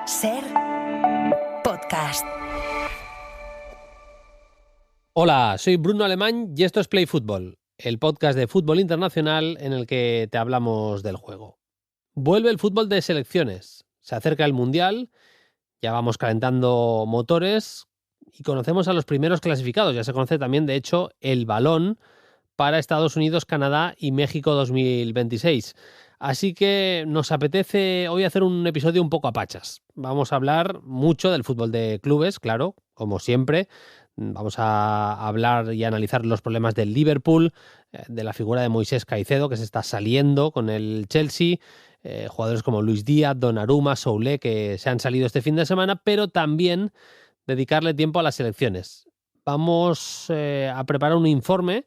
Ser podcast. Hola, soy Bruno Alemán y esto es Play Fútbol, el podcast de fútbol internacional en el que te hablamos del juego. Vuelve el fútbol de selecciones, se acerca el Mundial, ya vamos calentando motores y conocemos a los primeros clasificados. Ya se conoce también, de hecho, el balón para Estados Unidos, Canadá y México 2026. Así que nos apetece hoy hacer un episodio un poco a pachas. Vamos a hablar mucho del fútbol de clubes, claro, como siempre. Vamos a hablar y analizar los problemas del Liverpool, de la figura de Moisés Caicedo, que se está saliendo con el Chelsea, jugadores como Luis Díaz, Donnarumma, Soulé, que se han salido este fin de semana, pero también dedicarle tiempo a las selecciones. Vamos a preparar un informe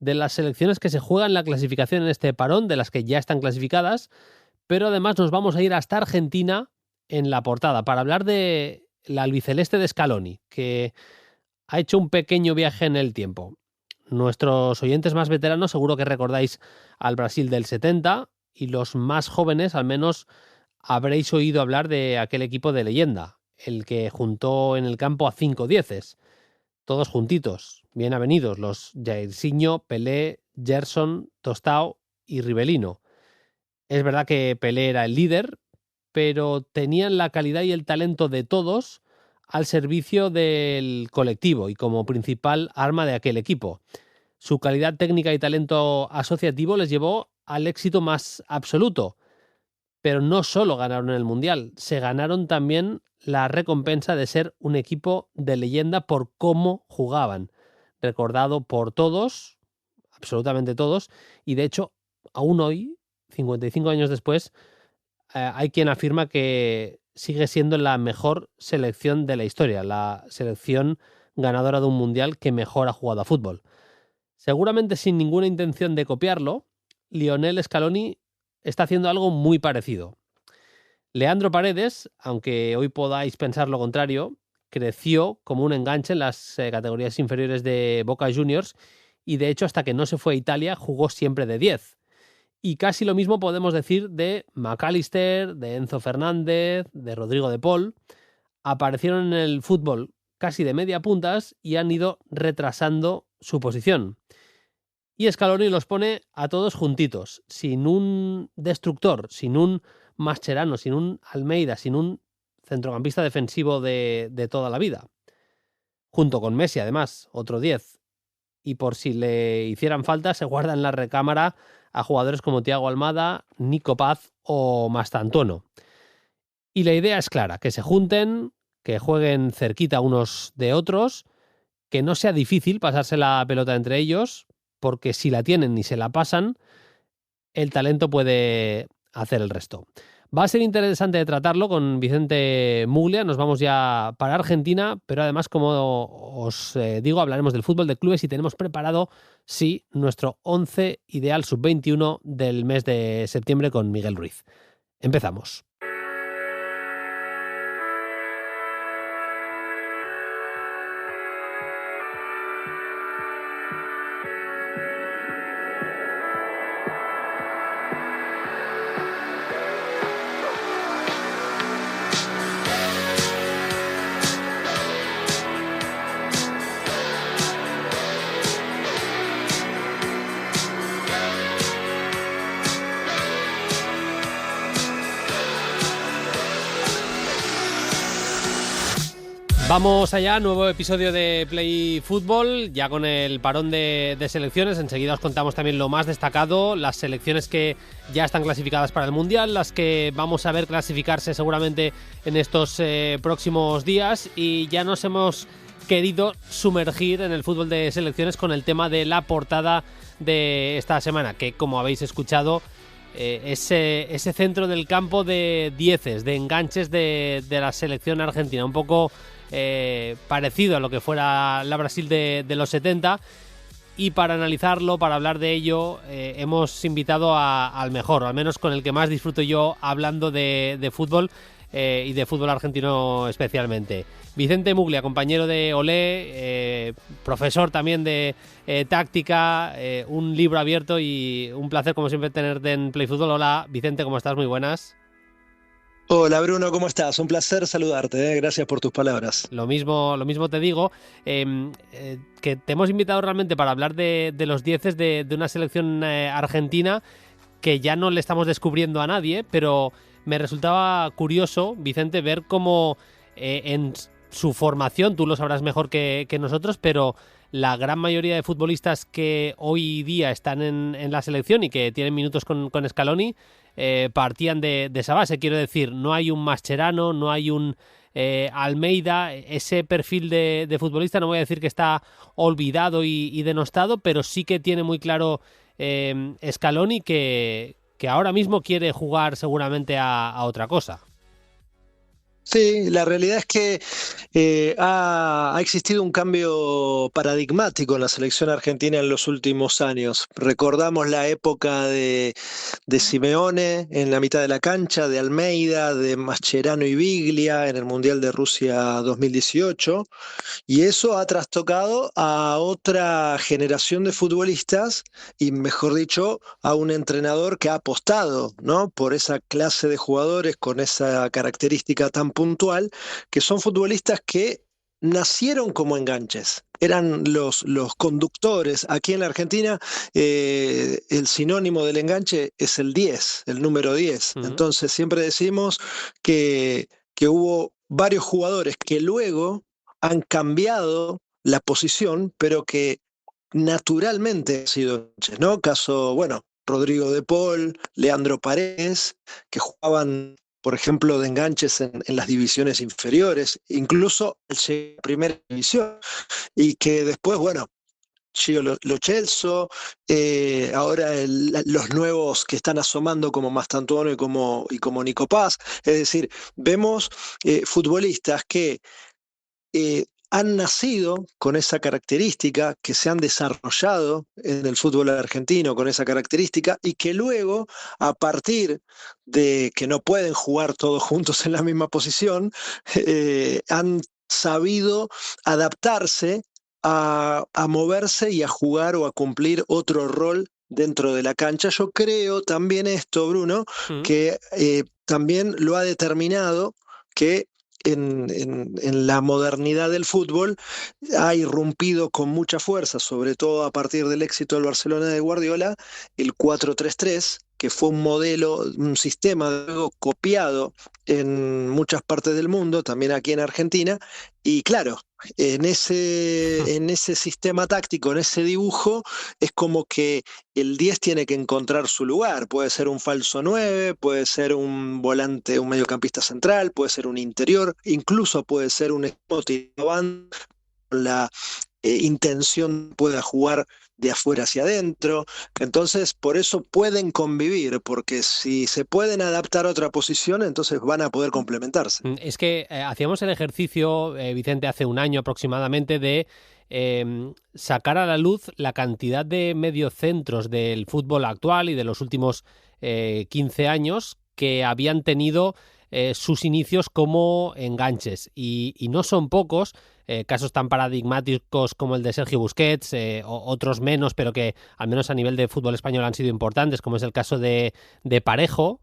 de las selecciones que se juegan la clasificación en este parón, de las que ya están clasificadas, pero además nos vamos a ir hasta Argentina en la portada para hablar de la albiceleste de Scaloni, que ha hecho un pequeño viaje en el tiempo. Nuestros oyentes más veteranos seguro que recordáis al Brasil del 70 y los más jóvenes al menos habréis oído hablar de aquel equipo de leyenda, el que juntó en el campo a 5 dieces, todos juntitos, bien avenidos, los Jairzinho, Pelé, Gerson, Tostao y Rivelino. Es verdad que Pelé era el líder, pero tenían la calidad y el talento de todos al servicio del colectivo y como principal arma de aquel equipo. Su calidad técnica y talento asociativo les llevó al éxito más absoluto. Pero no solo ganaron el Mundial, se ganaron también la recompensa de ser un equipo de leyenda por cómo jugaban. Recordado por todos, absolutamente todos, y de hecho, aún hoy, 55 años después, hay quien afirma que sigue siendo la mejor selección de la historia, la selección ganadora de un Mundial que mejor ha jugado a fútbol. Seguramente sin ninguna intención de copiarlo, Lionel Scaloni está haciendo algo muy parecido. Leandro Paredes, aunque hoy podáis pensar lo contrario, creció como un enganche en las categorías inferiores de Boca Juniors y de hecho hasta que no se fue a Italia jugó siempre de 10. Y casi lo mismo podemos decir de McAllister, de Enzo Fernández, de Rodrigo de Paul. Aparecieron en el fútbol casi de media puntas y han ido retrasando su posición. Y Scaloni los pone a todos juntitos, sin un destructor, sin un Mascherano, sin un Almeida, sin un centrocampista defensivo de toda la vida. Junto con Messi, además, otro 10. Y por si le hicieran falta, se guarda en la recámara a jugadores como Thiago Almada, Nico Paz o Mastantuono. Y la idea es clara, que se junten, que jueguen cerquita unos de otros, que no sea difícil pasarse la pelota entre ellos, porque si la tienen y se la pasan, el talento puede hacer el resto. Va a ser interesante de tratarlo con Vicente Muglia. Nos vamos ya para Argentina, pero además, como os digo, hablaremos del fútbol de clubes y tenemos preparado, sí, nuestro 11 ideal sub-21 del mes de septiembre con Miguel Ruiz. Empezamos. Vamos allá, nuevo episodio de Play Fútbol, ya con el parón de selecciones. Enseguida os contamos también lo más destacado, las selecciones que ya están clasificadas para el Mundial, las que vamos a ver clasificarse seguramente en estos próximos días, y ya nos hemos querido sumergir en el fútbol de selecciones con el tema de la portada de esta semana, que como habéis escuchado, ese centro del campo de dieces, de enganches de la selección argentina, un poco parecido a lo que fuera la Brasil de los 70. Y para analizarlo, para hablar de ello, hemos invitado al mejor, al menos con el que más disfruto yo hablando de fútbol, y de fútbol argentino especialmente. Vicente Muglia, compañero de Olé, profesor también de táctica, un libro abierto, y un placer como siempre tenerte en Play Fútbol. Hola Vicente, ¿cómo estás? Muy buenas. Hola Bruno, ¿cómo estás? Un placer saludarte, ¿eh? Gracias por tus palabras. Lo mismo te digo, que te hemos invitado realmente para hablar de los dieces de una selección argentina que ya no le estamos descubriendo a nadie, pero me resultaba curioso, Vicente, ver cómo en su formación, tú lo sabrás mejor que nosotros, pero la gran mayoría de futbolistas que hoy día están en la selección y que tienen minutos con Scaloni, partían de esa base. Quiero decir, no hay un Mascherano, no hay un Almeida, ese perfil de futbolista, no voy a decir que está olvidado y denostado, pero sí que tiene muy claro Scaloni que ahora mismo quiere jugar seguramente a otra cosa. Sí, la realidad es que ha existido un cambio paradigmático en la selección argentina en los últimos años. Recordamos la época de Simeone en la mitad de la cancha, de Almeida, de Mascherano y Biglia en el Mundial de Rusia 2018. Y eso ha trastocado a otra generación de futbolistas y, mejor dicho, a un entrenador que ha apostado, ¿no? Por esa clase de jugadores con esa característica tan puntual, que son futbolistas que nacieron como enganches. Eran los conductores. Aquí en la Argentina, el sinónimo del enganche es el 10, el número 10. Ujú. Entonces, siempre decimos que hubo varios jugadores que luego han cambiado la posición, pero que naturalmente han sido enganches, ¿no? Caso, bueno, Rodrigo de Paul, Leandro Paredes, que jugaban, por ejemplo, de enganches en las divisiones inferiores, incluso en la primera división, y que después, bueno, Gio Lo Celso, ahora los nuevos que están asomando como Mastantuono y como Nico Paz, es decir, vemos futbolistas que han nacido con esa característica, que se han desarrollado en el fútbol argentino con esa característica y que luego, a partir de que no pueden jugar todos juntos en la misma posición, han sabido adaptarse a moverse y a jugar o a cumplir otro rol dentro de la cancha. Yo creo también esto, Bruno, Mm. que también lo ha determinado que en la modernidad del fútbol ha irrumpido con mucha fuerza, sobre todo a partir del éxito del Barcelona de Guardiola, el 4-3-3, que fue un modelo, un sistema de juego copiado en muchas partes del mundo, también aquí en Argentina, y claro, en ese sistema táctico, en ese dibujo, es como que el 10 tiene que encontrar su lugar. Puede ser un falso 9, puede ser un volante, un mediocampista central, puede ser un interior, incluso puede ser un extremo tirando banda, con la intención pueda jugar de afuera hacia adentro. Entonces, por eso pueden convivir, porque si se pueden adaptar a otra posición, entonces van a poder complementarse. Es que hacíamos el ejercicio, Vicente, hace un año aproximadamente de sacar a la luz la cantidad de mediocentros del fútbol actual y de los últimos 15 años que habían tenido sus inicios como enganches. Y no son pocos. Casos tan paradigmáticos como el de Sergio Busquets, otros menos, pero que al menos a nivel de fútbol español han sido importantes, como es el caso de Parejo.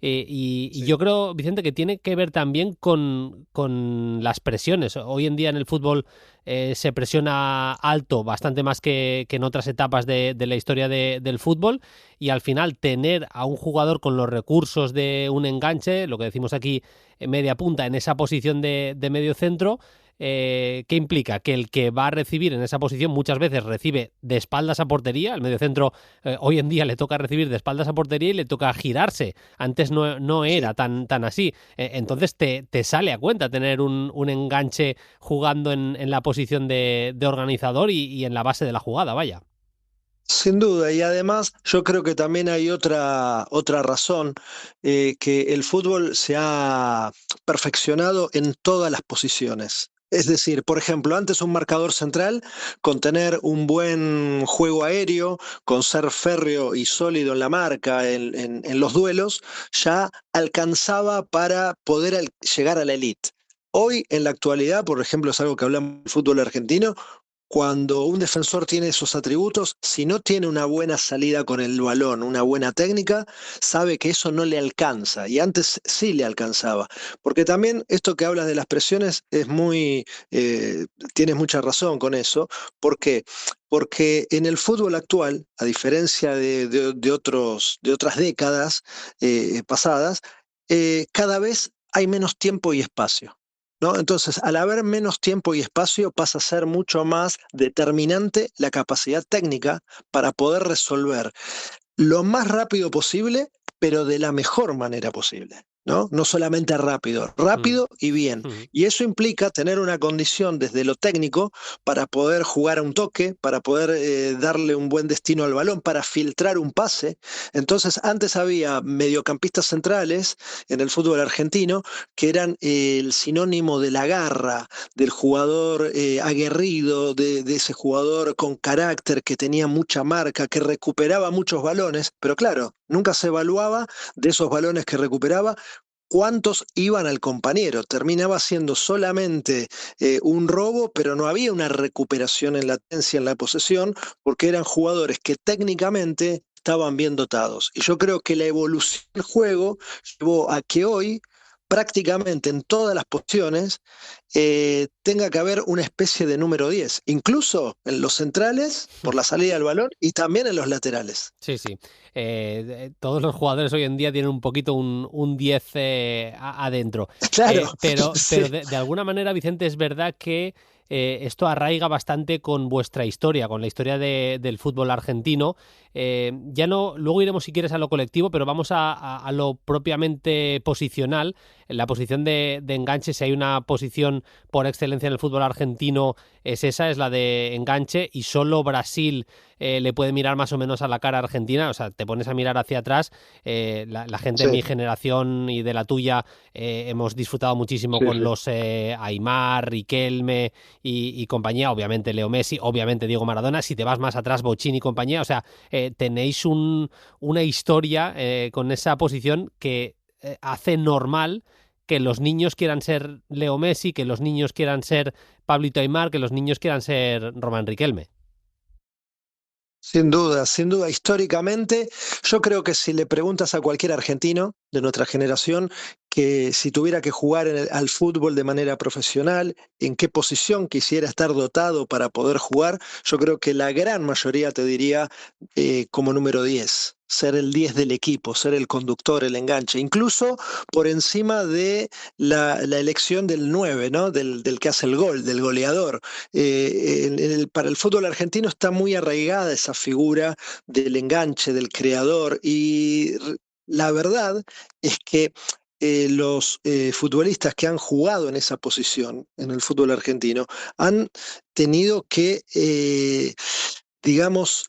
Y Sí. yo creo, Vicente, que tiene que ver también con las presiones. Hoy en día en el fútbol se presiona alto, bastante más que en otras etapas de la historia del fútbol, y al final tener a un jugador con los recursos de un enganche, lo que decimos aquí, media punta, en esa posición de medio centro, ¿qué implica? Que el que va a recibir en esa posición muchas veces recibe de espaldas a portería, el mediocentro hoy en día le toca recibir de espaldas a portería y le toca girarse. Antes no Sí. era tan así. Entonces te sale a cuenta tener un enganche jugando en la posición de organizador y en la base de la jugada, vaya. Sin duda, y además yo creo que también hay otra razón, que el fútbol se ha perfeccionado en todas las posiciones. Es decir, por ejemplo, antes un marcador central, con tener un buen juego aéreo, con ser férreo y sólido en la marca, en los duelos, ya alcanzaba para poder llegar a la elite. Hoy, en la actualidad, por ejemplo, es algo que hablamos del fútbol argentino, cuando un defensor tiene esos atributos, si no tiene una buena salida con el balón, una buena técnica, sabe que eso no le alcanza. Y antes sí le alcanzaba. Porque también esto que hablas de las presiones es tienes mucha razón con eso. ¿Por qué? Porque en el fútbol actual, a diferencia de otras décadas pasadas, cada vez hay menos tiempo y espacio. ¿No? Entonces, al haber menos tiempo y espacio, pasa a ser mucho más determinante la capacidad técnica para poder resolver lo más rápido posible, pero de la mejor manera posible. ¿No? No solamente rápido, Mm, rápido y bien. mm. Y eso implica tener una condición desde lo técnico para poder jugar a un toque, para poder darle un buen destino al balón, para filtrar un pase. Entonces, antes había mediocampistas centrales en el fútbol argentino que eran el sinónimo de la garra, del jugador aguerrido, de ese jugador con carácter, que tenía mucha marca, que recuperaba muchos balones, pero claro, nunca se evaluaba de esos balones que recuperaba cuántos iban al compañero. Terminaba siendo solamente un robo, pero no había una recuperación en latencia en la posesión, porque eran jugadores que técnicamente estaban bien dotados. Y yo creo que la evolución del juego llevó a que hoy, prácticamente en todas las posiciones, tenga que haber una especie de número 10, incluso en los centrales, por la salida del balón, y también en los laterales. Sí, sí. Todos los jugadores hoy en día tienen un poquito un 10 adentro. Claro, Pero sí, de alguna manera, Vicente, es verdad que esto arraiga bastante con vuestra historia, con la historia del fútbol argentino. Ya no, luego iremos si quieres a lo colectivo, pero vamos a lo propiamente posicional. En la posición de enganche, si hay una posición por excelencia en el fútbol argentino, es esa, es la de enganche, y solo Brasil le puede mirar más o menos a la cara a Argentina. O sea, te pones a mirar hacia atrás, la gente de sí, mi generación y de la tuya hemos disfrutado muchísimo sí, con sí. los Aimar, Riquelme y compañía, obviamente Leo Messi, obviamente Diego Maradona. Si te vas más atrás, Bochín y compañía. O sea, tenéis una historia con esa posición que hace normal que los niños quieran ser Leo Messi, que los niños quieran ser Pablito Aimar, que los niños quieran ser Román Riquelme. Sin duda, sin duda. Históricamente, yo creo que si le preguntas a cualquier argentino de nuestra generación que si tuviera que jugar al fútbol de manera profesional, en qué posición quisiera estar dotado para poder jugar, yo creo que la gran mayoría te diría como número 10, ser el 10 del equipo, ser el conductor, el enganche, incluso por encima de la elección del 9, ¿no? Del que hace el gol, del goleador. Para el fútbol argentino está muy arraigada esa figura del enganche, del creador, y la verdad es que los futbolistas que han jugado en esa posición en el fútbol argentino han tenido que, digamos,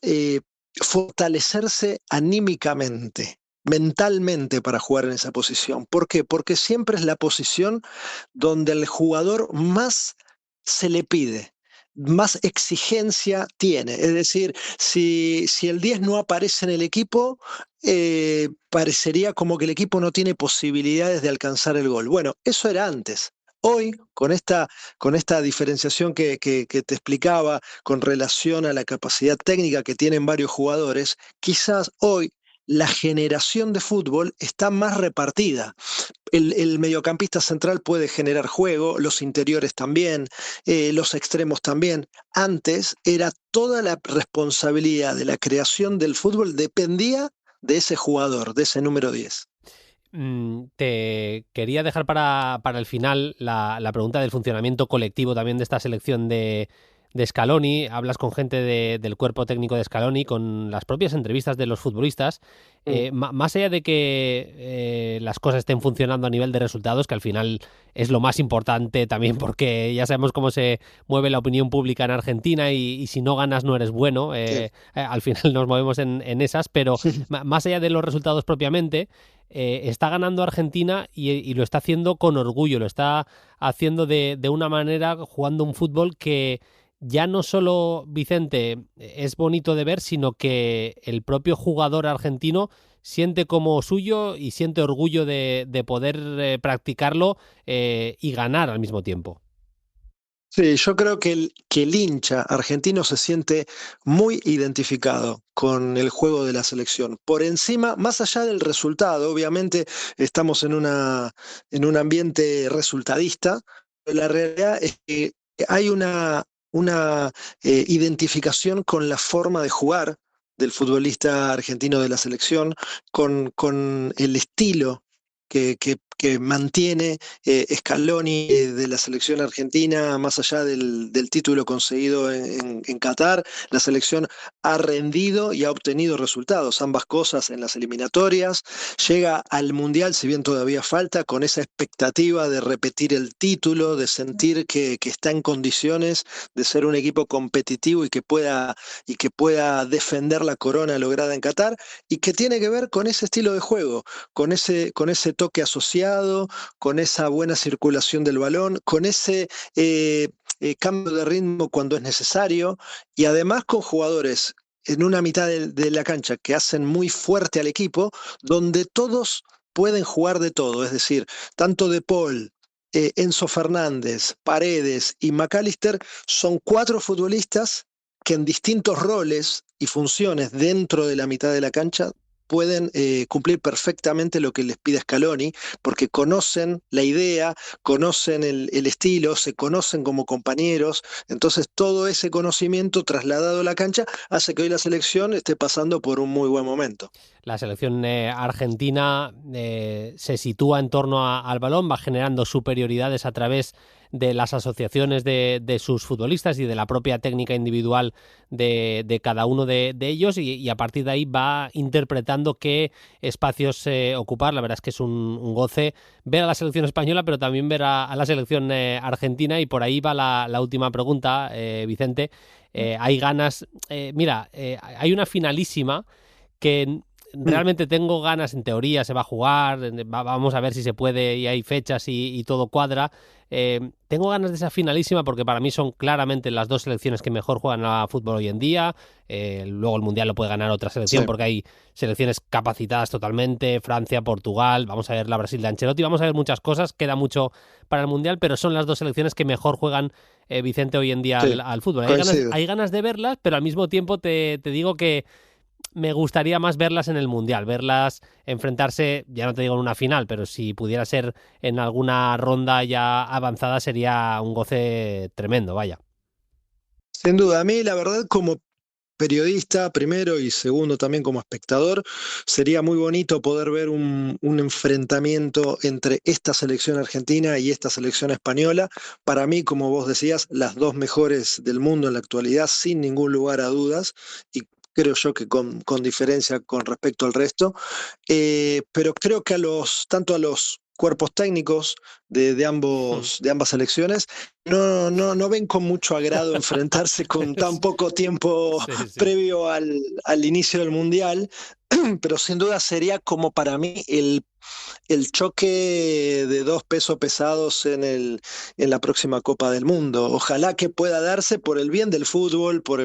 fortalecerse anímicamente, mentalmente para jugar en esa posición. ¿Por qué? Porque siempre es la posición donde el jugador más se le pide, más exigencia tiene. Es decir, si el 10 no aparece en el equipo, parecería como que el equipo no tiene posibilidades de alcanzar el gol. Bueno, eso era antes. Hoy, con esta diferenciación que te explicaba con relación a la capacidad técnica que tienen varios jugadores, quizás hoy la generación de fútbol está más repartida. El mediocampista central puede generar juego, los interiores también, los extremos también. Antes era toda la responsabilidad de la creación del fútbol dependía de ese jugador, de ese número 10. Te quería dejar para el final la pregunta del funcionamiento colectivo también de esta selección de Scaloni. Hablas con gente del cuerpo técnico de Scaloni, con las propias entrevistas de los futbolistas. Mm. Más allá de que las cosas estén funcionando a nivel de resultados, que al final es lo más importante también, porque ya sabemos cómo se mueve la opinión pública en Argentina, y si no ganas no eres bueno. Sí. Al final nos movemos en esas, pero más allá de los resultados propiamente, está ganando Argentina, y lo está haciendo con orgullo, lo está haciendo de una manera, jugando un fútbol que ya no solo, Vicente, es bonito de ver, sino que el propio jugador argentino siente como suyo y siente orgullo de poder practicarlo y ganar al mismo tiempo. Sí, yo creo que el hincha argentino se siente muy identificado con el juego de la selección. Por encima, más allá del resultado, obviamente estamos en un ambiente resultadista, pero la realidad es que hay una identificación con la forma de jugar del futbolista argentino de la selección, con el estilo que mantiene Scaloni de la selección argentina, más allá del título conseguido en Qatar. La selección ha rendido y ha obtenido resultados, ambas cosas en las eliminatorias. Llega al Mundial, si bien todavía falta, con esa expectativa de repetir el título, de sentir que está en condiciones de ser un equipo competitivo y que pueda defender la corona lograda en Qatar, y que tiene que ver con ese estilo de juego, con ese toque asociado, con esa buena circulación del balón, con ese cambio de ritmo cuando es necesario, y además con jugadores en una mitad de la cancha que hacen muy fuerte al equipo, donde todos pueden jugar de todo, es decir, tanto De Paul, Enzo Fernández, Paredes y McAllister son cuatro futbolistas que en distintos roles y funciones dentro de la mitad de la cancha pueden cumplir perfectamente lo que les pide Scaloni, porque conocen la idea, conocen el estilo, se conocen como compañeros. Entonces todo ese conocimiento trasladado a la cancha hace que hoy la selección esté pasando por un muy buen momento. La selección argentina se sitúa en torno al balón, va generando superioridades a través de las asociaciones de sus futbolistas y de la propia técnica individual de cada uno de ellos, y a partir de ahí va interpretando qué espacios ocupar. La verdad es que es un goce ver a la selección española, pero también ver a la selección argentina, y por ahí va la última pregunta, Vicente. Hay ganas, hay una finalísima que Mm. realmente tengo ganas. En teoría se va a jugar, vamos a ver si se puede y hay fechas y todo cuadra. Tengo ganas de esa finalísima porque para mí son claramente las dos selecciones que mejor juegan a fútbol hoy en día. Luego el Mundial lo puede ganar otra Sí. selección porque hay selecciones capacitadas totalmente: Francia, Portugal, vamos a ver la Brasil de Ancelotti, vamos a ver muchas cosas, queda mucho para el Mundial, pero son las dos selecciones que mejor juegan, Vicente, hoy en día Sí, al fútbol. coincido. Hay ganas de verlas, pero al mismo tiempo te digo que me gustaría más verlas en el Mundial, verlas enfrentarse, ya no te digo en una final, pero si pudiera ser en alguna ronda ya avanzada sería un goce tremendo, vaya. Sin duda, a mí la verdad como periodista primero y segundo también como espectador, sería muy bonito poder ver un enfrentamiento entre esta selección argentina y esta selección española. Para mí, como vos decías, las dos mejores del mundo en la actualidad, sin ningún lugar a dudas, y creo yo que con diferencia con respecto al resto. Pero creo que tanto a los cuerpos técnicos de ambas selecciones no ven con mucho agrado enfrentarse con tan poco tiempo Sí, sí. previo al inicio del Mundial, pero sin duda sería como para mí el choque de dos pesos pesados en la próxima Copa del Mundo. Ojalá que pueda darse por el bien del fútbol, por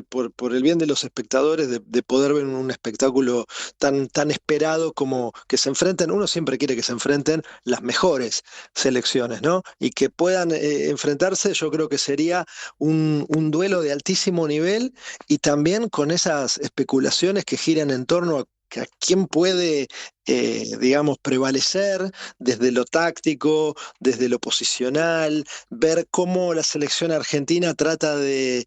el bien de los espectadores, de poder ver un espectáculo tan esperado como que se enfrenten. Uno siempre quiere que se enfrenten las mejores selecciones, ¿no? Y que puedan enfrentarse, yo creo que sería un duelo de altísimo nivel, y también con esas especulaciones que giran en torno a quién puede, digamos, prevalecer desde lo táctico, desde lo posicional, ver cómo la selección argentina trata de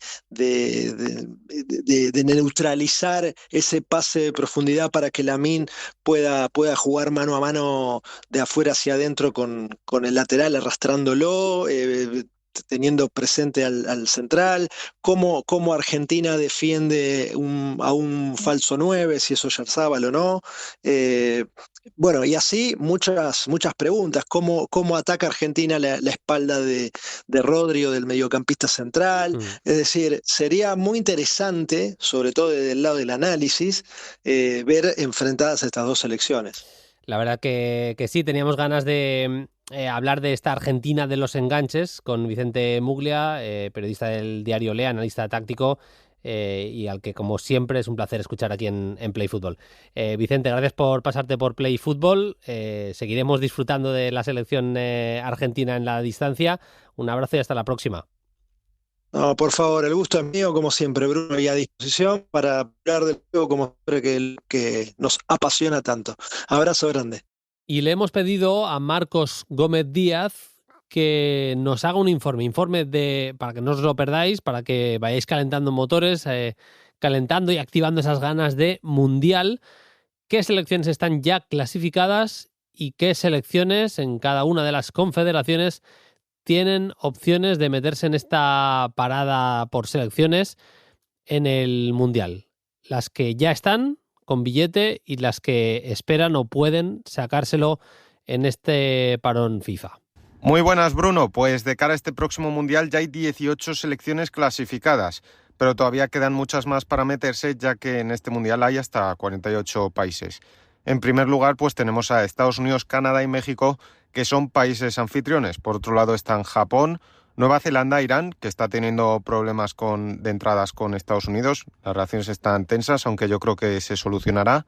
neutralizar ese pase de profundidad para que Lamine pueda jugar mano a mano de afuera hacia adentro con el lateral arrastrándolo. Teniendo presente al central, cómo Argentina defiende a un falso 9, si eso es Yarzábal o no. Eh, bueno, y así muchas preguntas. ¿Cómo ataca Argentina la espalda de Rodri o del mediocampista central? Mm. Es decir, sería muy interesante, sobre todo desde el lado del análisis, ver enfrentadas estas dos selecciones. La verdad que sí, teníamos ganas de hablar de esta Argentina de los enganches con Vicente Muglia, periodista del diario Lea, analista táctico, y al que, como siempre, es un placer escuchar aquí en Play Fútbol. Vicente, gracias por pasarte por Play Fútbol. Seguiremos disfrutando de la selección argentina en la distancia. Un abrazo y hasta la próxima. No, por favor, el gusto es mío, como siempre, Bruno, y a disposición para hablar del juego como siempre que nos apasiona tanto. Abrazo grande. Y le hemos pedido a Marcos Gómez Díaz que nos haga un informe para que no os lo perdáis, para que vayáis calentando motores, calentando y activando esas ganas de mundial. ¿Qué selecciones están ya clasificadas y qué selecciones en cada una de las confederaciones tienen opciones de meterse en esta parada por selecciones en el mundial? Las que ya están con billete y las que esperan o pueden sacárselo en este parón FIFA. Muy buenas, Bruno. Pues de cara a este próximo Mundial ya hay 18 selecciones clasificadas, pero todavía quedan muchas más para meterse, ya que en este Mundial hay hasta 48 países. En primer lugar, pues tenemos a Estados Unidos, Canadá y México, que son países anfitriones. Por otro lado están Japón, Nueva Zelanda, Irán, que está teniendo problemas de entradas con Estados Unidos. Las relaciones están tensas, aunque yo creo que se solucionará.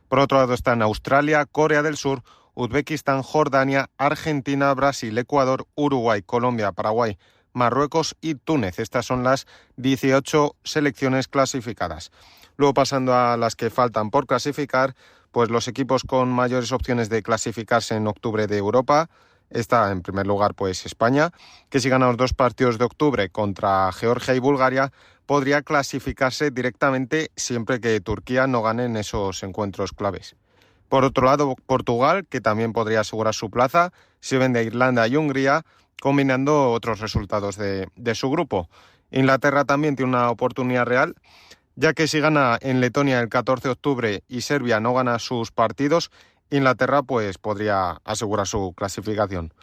Por otro lado están Australia, Corea del Sur, Uzbekistán, Jordania, Argentina, Brasil, Ecuador, Uruguay, Colombia, Paraguay, Marruecos y Túnez. Estas son las 18 selecciones clasificadas. Luego, pasando a las que faltan por clasificar, pues los equipos con mayores opciones de clasificarse en octubre de Europa. Está en primer lugar pues España, que si gana los 2 partidos de octubre contra Georgia y Bulgaria, podría clasificarse directamente siempre que Turquía no gane en esos encuentros claves. Por otro lado, Portugal, que también podría asegurar su plaza, si vende a Irlanda y Hungría, combinando otros resultados de su grupo. Inglaterra también tiene una oportunidad real, ya que si gana en Letonia el 14 de octubre y Serbia no gana sus partidos, Inglaterra pues podría asegurar su clasificación.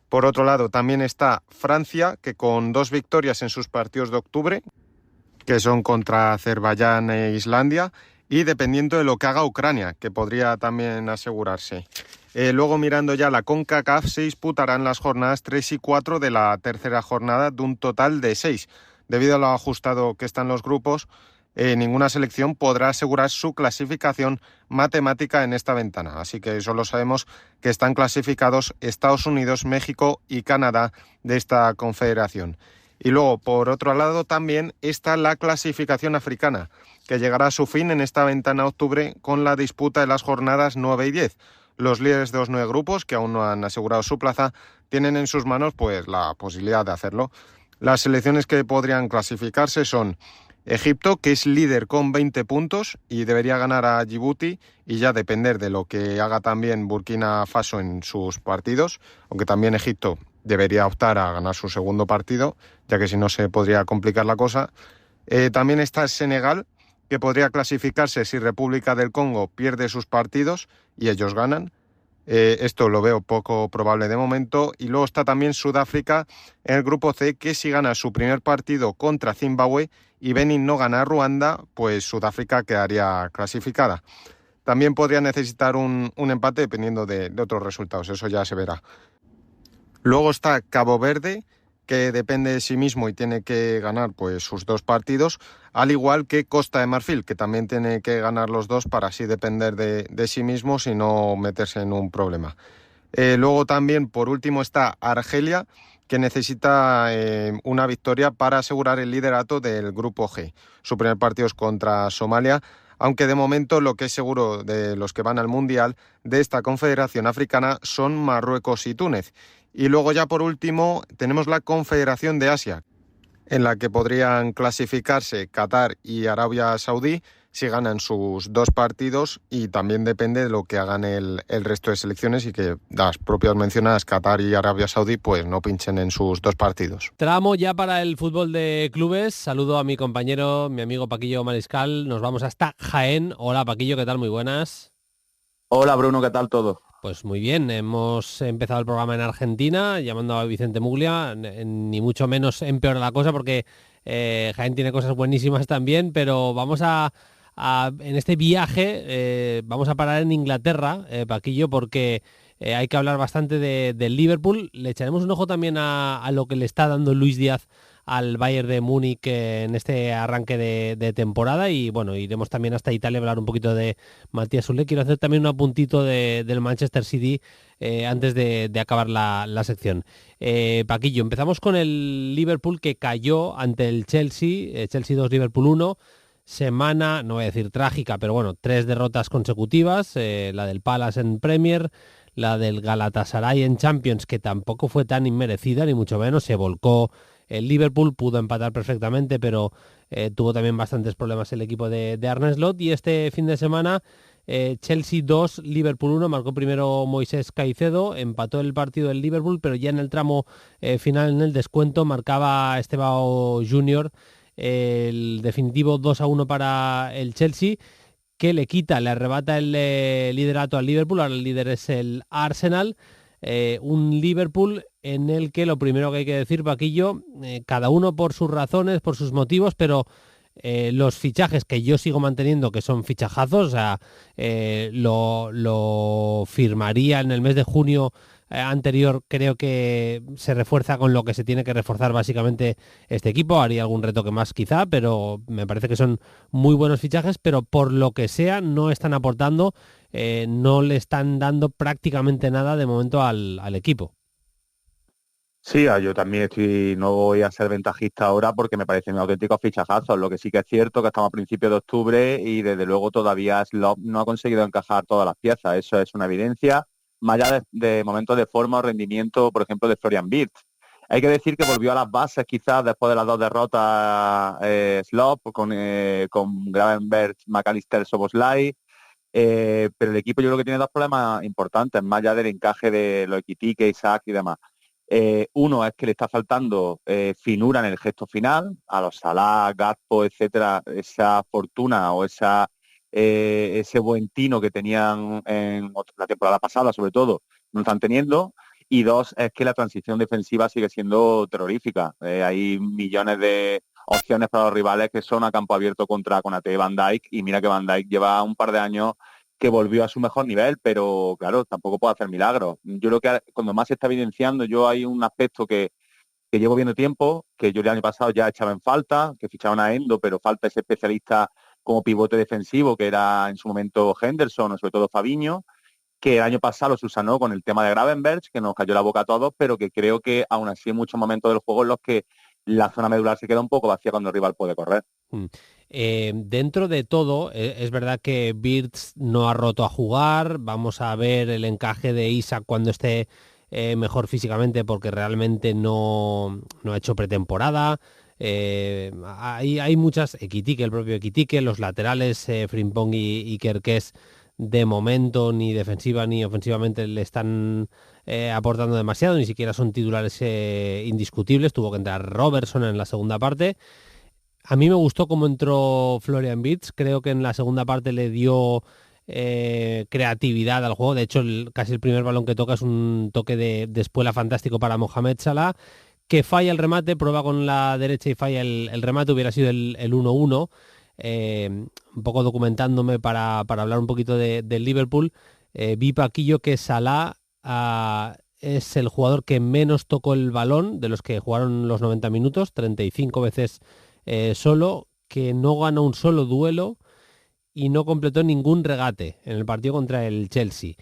Por otro lado, también está Francia, que con 2 victorias en sus partidos de octubre, que son contra Azerbaiyán e Islandia, y dependiendo de lo que haga Ucrania, que podría también asegurarse. Luego, mirando ya la CONCACAF, se disputarán las jornadas 3 y 4 de la tercera jornada, de un total de 6. Debido a lo ajustado que están los grupos, ninguna selección podrá asegurar su clasificación matemática en esta ventana. Así que solo sabemos que están clasificados Estados Unidos, México y Canadá de esta confederación. Y luego, por otro lado, también está la clasificación africana, que llegará a su fin en esta ventana de octubre con la disputa de las jornadas 9 y 10. Los líderes de los 9 grupos, que aún no han asegurado su plaza, tienen en sus manos pues la posibilidad de hacerlo. Las selecciones que podrían clasificarse son Egipto, que es líder con 20 puntos y debería ganar a Djibouti, y ya depender de lo que haga también Burkina Faso en sus partidos, aunque también Egipto debería optar a ganar su segundo partido, ya que si no se podría complicar la cosa. También está Senegal, que podría clasificarse si República del Congo pierde sus partidos y ellos ganan. Esto lo veo poco probable de momento. Y luego está también Sudáfrica en el grupo C, que si gana su primer partido contra Zimbabue y Benin no gana a Ruanda, pues Sudáfrica quedaría clasificada. También podría necesitar un empate dependiendo de otros resultados, eso ya se verá. Luego está Cabo Verde, que depende de sí mismo y tiene que ganar pues sus 2 partidos, al igual que Costa de Marfil, que también tiene que ganar los 2 para así depender de sí mismos y no meterse en un problema. Luego también, por último, está Argelia, que necesita una victoria para asegurar el liderato del grupo G. Su primer partido es contra Somalia, aunque de momento lo que es seguro de los que van al Mundial de esta confederación africana son Marruecos y Túnez. Y luego ya por último tenemos la Confederación de Asia, en la que podrían clasificarse Qatar y Arabia Saudí si ganan sus 2 partidos, y también depende de lo que hagan el resto de selecciones y que las propias mencionadas Qatar y Arabia Saudí pues no pinchen en sus 2 partidos. Tramo ya para el fútbol de clubes. Saludo a mi compañero, mi amigo Paquillo Mariscal. Nos vamos hasta Jaén. Hola Paquillo, ¿qué tal? Muy buenas. Hola Bruno, ¿qué tal todo? Pues muy bien, hemos empezado el programa en Argentina, llamando a Vicente Muglia, ni mucho menos empeora la cosa porque Jaén tiene cosas buenísimas también, pero vamos en este viaje vamos a parar en Inglaterra, Paquillo, porque hay que hablar bastante del Liverpool. Le echaremos un ojo también a lo que le está dando Luis Díaz al Bayern de Múnich en este arranque de temporada, y bueno, iremos también hasta Italia a hablar un poquito de Matías Soler. Quiero hacer también un apuntito del Manchester City antes de acabar la sección. Paquillo, empezamos con el Liverpool, que cayó ante el Chelsea, Chelsea 2, Liverpool 1. Semana, no voy a decir trágica, pero bueno, 3 derrotas consecutivas, la del Palace en Premier, la del Galatasaray en Champions, que tampoco fue tan inmerecida, ni mucho menos. Se volcó el Liverpool, pudo empatar perfectamente, pero tuvo también bastantes problemas el equipo de Arne Slot. Y este fin de semana, Chelsea 2, Liverpool 1, marcó primero Moisés Caicedo, empató el partido del Liverpool, pero ya en el tramo final, en el descuento, marcaba Estebao Junior el definitivo 2-1 para el Chelsea, que le arrebata el liderato al Liverpool. Ahora el líder es el Arsenal. Un Liverpool en el que lo primero que hay que decir, Paquillo, cada uno por sus razones, por sus motivos, pero los fichajes que yo sigo manteniendo que son fichajazos, o sea, lo firmaría en el mes de junio anterior. Creo que se refuerza con lo que se tiene que reforzar básicamente este equipo. Haría algún retoque más quizá, pero me parece que son muy buenos fichajes, pero por lo que sea no están aportando, no le están dando prácticamente nada de momento al equipo. Sí, yo también no voy a ser ventajista ahora porque me parecen auténticos fichajazos. Lo que sí que es cierto que estamos a principios de octubre y desde luego todavía Slot no ha conseguido encajar todas las piezas. Eso es una evidencia, más allá de momentos de forma o rendimiento, por ejemplo, de Florian Wirtz. Hay que decir que volvió a las bases quizás después de las 2 derrotas Slot con Gravenberch, McAllister, Szoboszlai. Pero el equipo yo creo que tiene 2 problemas importantes, más allá del encaje de los Ekitike, Isaac y demás. Uno es que le está faltando finura en el gesto final, a los Salah, Gakpo, etcétera, esa fortuna o ese buen tino que tenían en la temporada pasada, sobre todo, no lo están teniendo. Y 2, es que la transición defensiva sigue siendo terrorífica. Hay millones de opciones para los rivales que son a campo abierto contra Konaté, Van Dijk, y mira que Van Dijk lleva un par de años que volvió a su mejor nivel, pero claro, tampoco puede hacer milagros. Yo creo que cuando más se está evidenciando, hay un aspecto que llevo viendo tiempo, que yo el año pasado ya echaba en falta, que ficharon a Endo, pero falta ese especialista como pivote defensivo, que era en su momento Henderson o sobre todo Fabinho, que el año pasado lo subsanó con el tema de Gravenberch, que nos cayó la boca a todos, pero que creo que aún así hay muchos momentos del juego en los que la zona medular se queda un poco vacía cuando el rival puede correr. Dentro de todo, es verdad que Wirtz no ha roto a jugar. Vamos a ver el encaje de Isaac cuando esté mejor físicamente, porque realmente no ha hecho pretemporada. Hay muchas, el propio Ekitike, los laterales, Frimpong y Kerkez, de momento ni defensiva ni ofensivamente le están aportando demasiado, ni siquiera son titulares indiscutibles. Tuvo que entrar Robertson en la segunda parte. A mí me gustó cómo entró Florian Wirtz. Creo que en la segunda parte le dio creatividad al juego. De hecho, casi el primer balón que toca es un toque de espuela fantástico para Mohamed Salah, que falla el remate, prueba con la derecha y falla el remate. Hubiera sido el 1-1. Un poco documentándome para hablar un poquito del Liverpool, vi, Paquillo, que Salah es el jugador que menos tocó el balón de los que jugaron los 90 minutos, 35 veces solo, que no ganó un solo duelo y no completó ningún regate en el partido contra el Chelsea.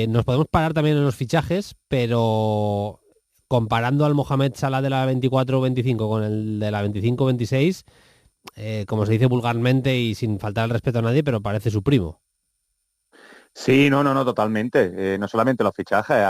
Nos podemos parar también en los fichajes, pero comparando al Mohamed Salah de la 24-25 con el de la 25-26, como se dice vulgarmente y sin faltar el respeto a nadie, pero parece su primo. Sí, no, totalmente. No solamente los fichajes,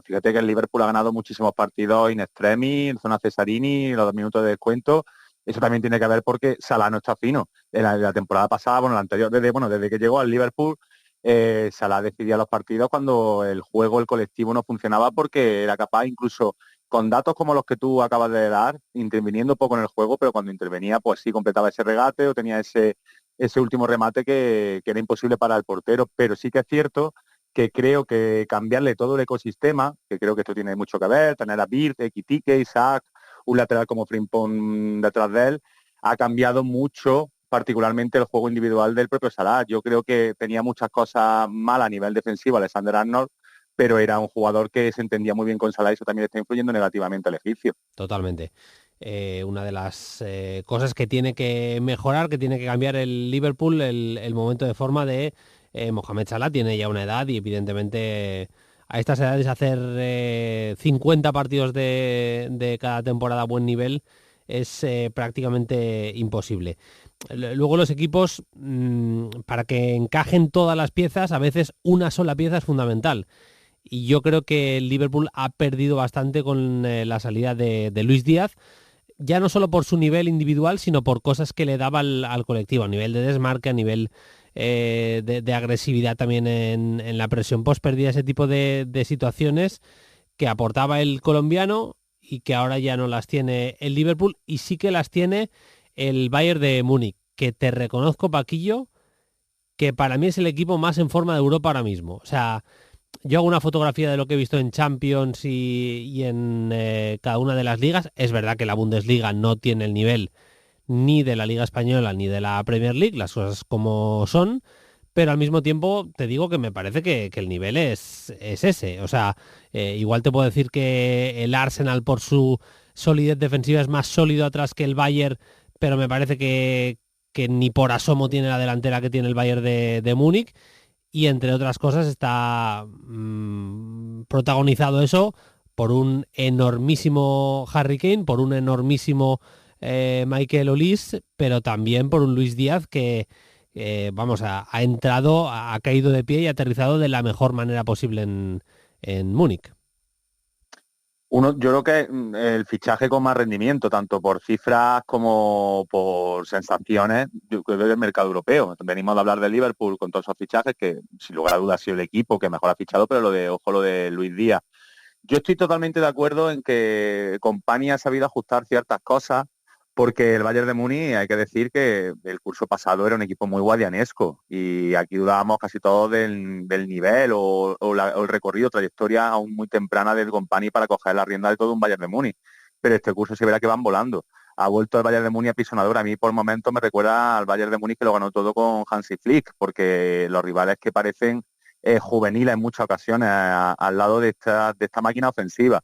fíjate que el Liverpool ha ganado muchísimos partidos in extremis, en zona Cesarini, los 2 minutos de descuento. Eso también tiene que ver porque Salah no está fino. En la temporada pasada, la anterior, desde que llegó al Liverpool, Salah decidía los partidos cuando el juego, el colectivo no funcionaba, porque era capaz, incluso con datos como los que tú acabas de dar, interviniendo poco en el juego, pero cuando intervenía, pues sí completaba ese regate o tenía ese último remate que era imposible para el portero. Pero sí que es cierto que creo que cambiarle todo el ecosistema, que creo que esto tiene mucho que ver, tener a Wirtz, Ekitike, Isaac, un lateral como Frimpong detrás de él, ha cambiado mucho particularmente el juego individual del propio Salah. Yo creo que tenía muchas cosas malas a nivel defensivo Alexander-Arnold, pero era un jugador que se entendía muy bien con Salah y eso también está influyendo negativamente al egipcio. Totalmente. Una de las cosas que tiene que mejorar, que tiene que cambiar el Liverpool, el momento de forma de Mohamed Salah. Tiene ya una edad y evidentemente a estas edades hacer 50 partidos de cada temporada a buen nivel es prácticamente imposible. Luego los equipos, para que encajen todas las piezas, a veces una sola pieza es fundamental. Y yo creo que el Liverpool ha perdido bastante con la salida de Luis Díaz, ya no solo por su nivel individual, sino por cosas que le daba al colectivo, a nivel de desmarque, a nivel de agresividad también en la presión post pérdida, ese tipo de situaciones que aportaba el colombiano y que ahora ya no las tiene el Liverpool, y sí que las tiene el Bayern de Múnich, que te reconozco, Paquillo, que para mí es el equipo más en forma de Europa ahora mismo. O sea, yo hago una fotografía de lo que he visto en Champions y en cada una de las ligas. Es verdad que la Bundesliga no tiene el nivel ni de la Liga Española ni de la Premier League, las cosas como son, pero al mismo tiempo te digo que me parece que el nivel es ese. O sea, igual te puedo decir que el Arsenal por su solidez defensiva es más sólido atrás que el Bayern, pero me parece que ni por asomo tiene la delantera que tiene el Bayern de Múnich. Y entre otras cosas está protagonizado eso por un enormísimo Harry Kane, por un enormísimo Michael Olise, pero también por un Luis Díaz que ha entrado, ha caído de pie y ha aterrizado de la mejor manera posible en Múnich. Yo creo que el fichaje con más rendimiento, tanto por cifras como por sensaciones, yo creo que del mercado europeo. Venimos de hablar de Liverpool con todos esos fichajes, que sin lugar a dudas ha sido el equipo que mejor ha fichado, pero lo de Luis Díaz. Yo estoy totalmente de acuerdo en que Kompany ha sabido ajustar ciertas cosas, porque el Bayern de Múnich, hay que decir que el curso pasado era un equipo muy guadianesco y aquí dudábamos casi todos del nivel o el recorrido, trayectoria aún muy temprana del Kompany para coger la rienda de todo un Bayern de Múnich. Pero este curso se verá que van volando. Ha vuelto el Bayern de Múnich apisonador. A mí por momentos me recuerda al Bayern de Múnich que lo ganó todo con Hansi Flick, porque los rivales que parecen juveniles en muchas ocasiones al lado de esta máquina ofensiva.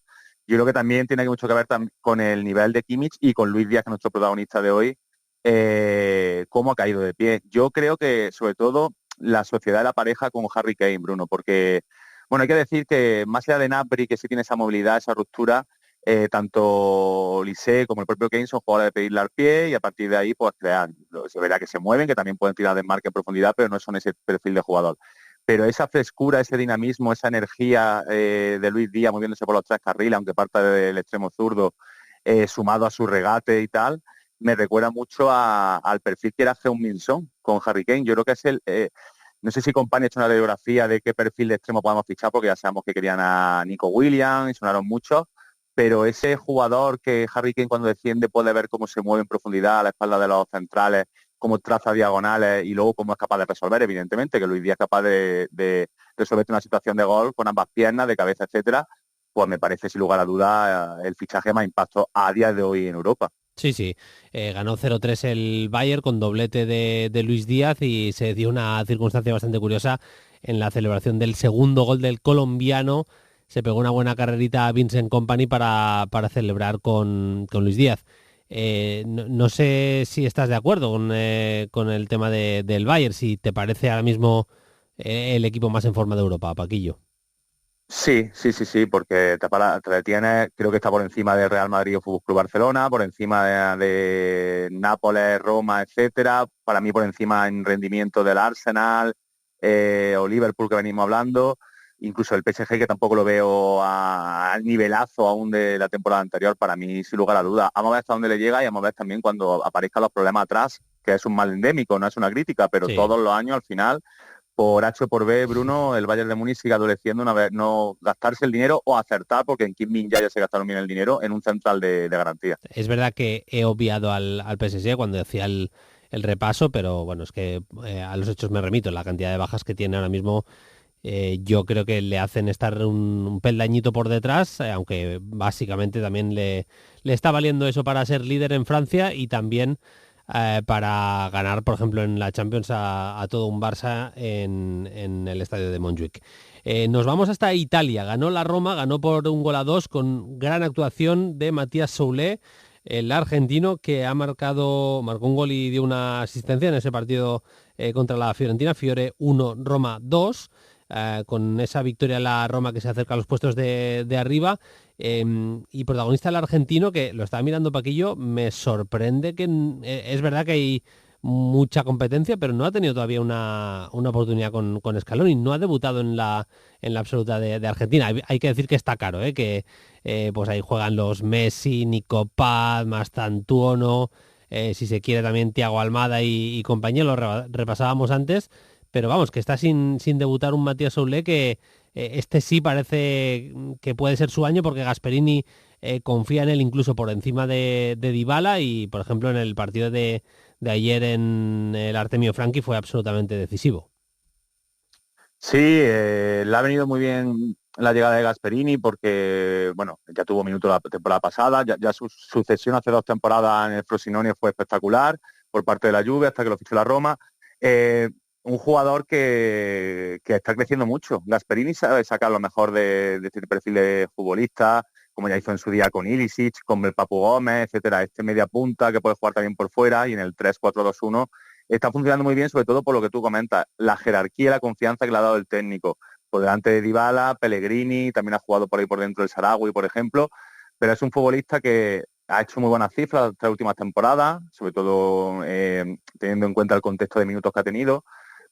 Yo creo que también tiene mucho que ver con el nivel de Kimmich y con Luis Díaz, que es nuestro protagonista de hoy, cómo ha caído de pie. Yo creo que, sobre todo, la sociedad de la pareja con Harry Kane, Bruno, porque, bueno, hay que decir que más allá de Gnabry, que sí tiene esa movilidad, esa ruptura, tanto Olise como el propio Kane son jugadores de pedirle al pie y a partir de ahí, pues, crear. Se verá que se mueven, que también pueden tirar de marca en profundidad, pero no son ese perfil de jugador. Pero esa frescura, ese dinamismo, esa energía de Luis Díaz moviéndose por los tres carriles, aunque parta del extremo zurdo, sumado a su regate y tal, me recuerda mucho al perfil que era Heung-min Son con Harry Kane. Yo creo que es no sé si Kompany ha hecho una radiografía de qué perfil de extremo podemos fichar, porque ya sabemos que querían a Nico Williams y sonaron muchos, pero ese jugador que Harry Kane cuando defiende puede ver cómo se mueve en profundidad a la espalda de los centrales, cómo traza diagonales y luego cómo es capaz de resolver, evidentemente, que Luis Díaz es capaz de resolver una situación de gol con ambas piernas, de cabeza, etcétera, pues me parece sin lugar a duda el fichaje más impacto a día de hoy en Europa. Sí, ganó 0-3 el Bayern con doblete de Luis Díaz y se dio una circunstancia bastante curiosa en la celebración del segundo gol del colombiano. Se pegó una buena carrerita a Vincent Kompany para celebrar con Luis Díaz. No sé si estás de acuerdo con el tema del Bayern, si te parece ahora mismo el equipo más en forma de Europa, Paquillo. Sí, porque te detiene, creo que está por encima de Real Madrid o Fútbol Club Barcelona, por encima de Nápoles, Roma, etcétera, para mí por encima en rendimiento del Arsenal o Liverpool que venimos hablando, incluso el PSG que tampoco lo veo al nivelazo aún de la temporada anterior, para mí sin lugar a duda. Vamos a ver hasta dónde le llega y vamos a ver también cuando aparezcan los problemas atrás, que es un mal endémico, no es una crítica, pero sí. Todos los años al final, por H o por B, Bruno, el Bayern de Múnich sigue adoleciendo una vez no gastarse el dinero o acertar, porque en Kim Min-jae ya se gastaron bien el dinero en un central de garantía. Es verdad que he obviado al PSG cuando decía el repaso, pero bueno, es que a los hechos me remito. La cantidad de bajas que tiene ahora mismo, yo creo que le hacen estar un peldañito por detrás, aunque básicamente también le está valiendo eso para ser líder en Francia y también para ganar, por ejemplo, en la Champions a todo un Barça en el estadio de Montjuic. Nos vamos hasta Italia. Ganó la Roma, ganó por 1-2 con gran actuación de Matías Soulé, el argentino que marcó un gol y dio una asistencia en ese partido contra la Fiorentina. Fiore 1, Roma 2. Con esa victoria la Roma que se acerca a los puestos de arriba. Y protagonista el argentino, que lo estaba mirando Paquillo, me sorprende que es verdad que hay mucha competencia, pero no ha tenido todavía una oportunidad con Scaloni, no ha debutado en la absoluta de Argentina. Hay que decir que está caro, que pues ahí juegan los Messi, Nico Paz, Mastantuono, si se quiere también Thiago Almada y compañía, lo repasábamos antes, pero vamos, que está sin debutar un Matías Soulé que este sí parece que puede ser su año, porque Gasperini confía en él incluso por encima de Dybala, y por ejemplo en el partido de ayer en el Artemio Franchi fue absolutamente decisivo. Sí, le ha venido muy bien la llegada de Gasperini porque, bueno, ya tuvo minutos la temporada pasada, ya su sucesión hace 2 temporadas en el Frosinone fue espectacular por parte de la Juve hasta que lo fichó la Roma. Un jugador que está creciendo mucho. Gasperini sabe sacar lo mejor de este perfil de futbolista, como ya hizo en su día con Ilicic, con el Papu Gómez, etcétera. Este media punta que puede jugar también por fuera, y en el 3-4-2-1 está funcionando muy bien, sobre todo por lo que tú comentas, la jerarquía y la confianza que le ha dado el técnico. Por delante de Dybala, Pellegrini, también ha jugado por ahí por dentro el Sarawi, por ejemplo, pero es un futbolista que ha hecho muy buenas cifras estas últimas temporadas, sobre todo teniendo en cuenta el contexto de minutos que ha tenido,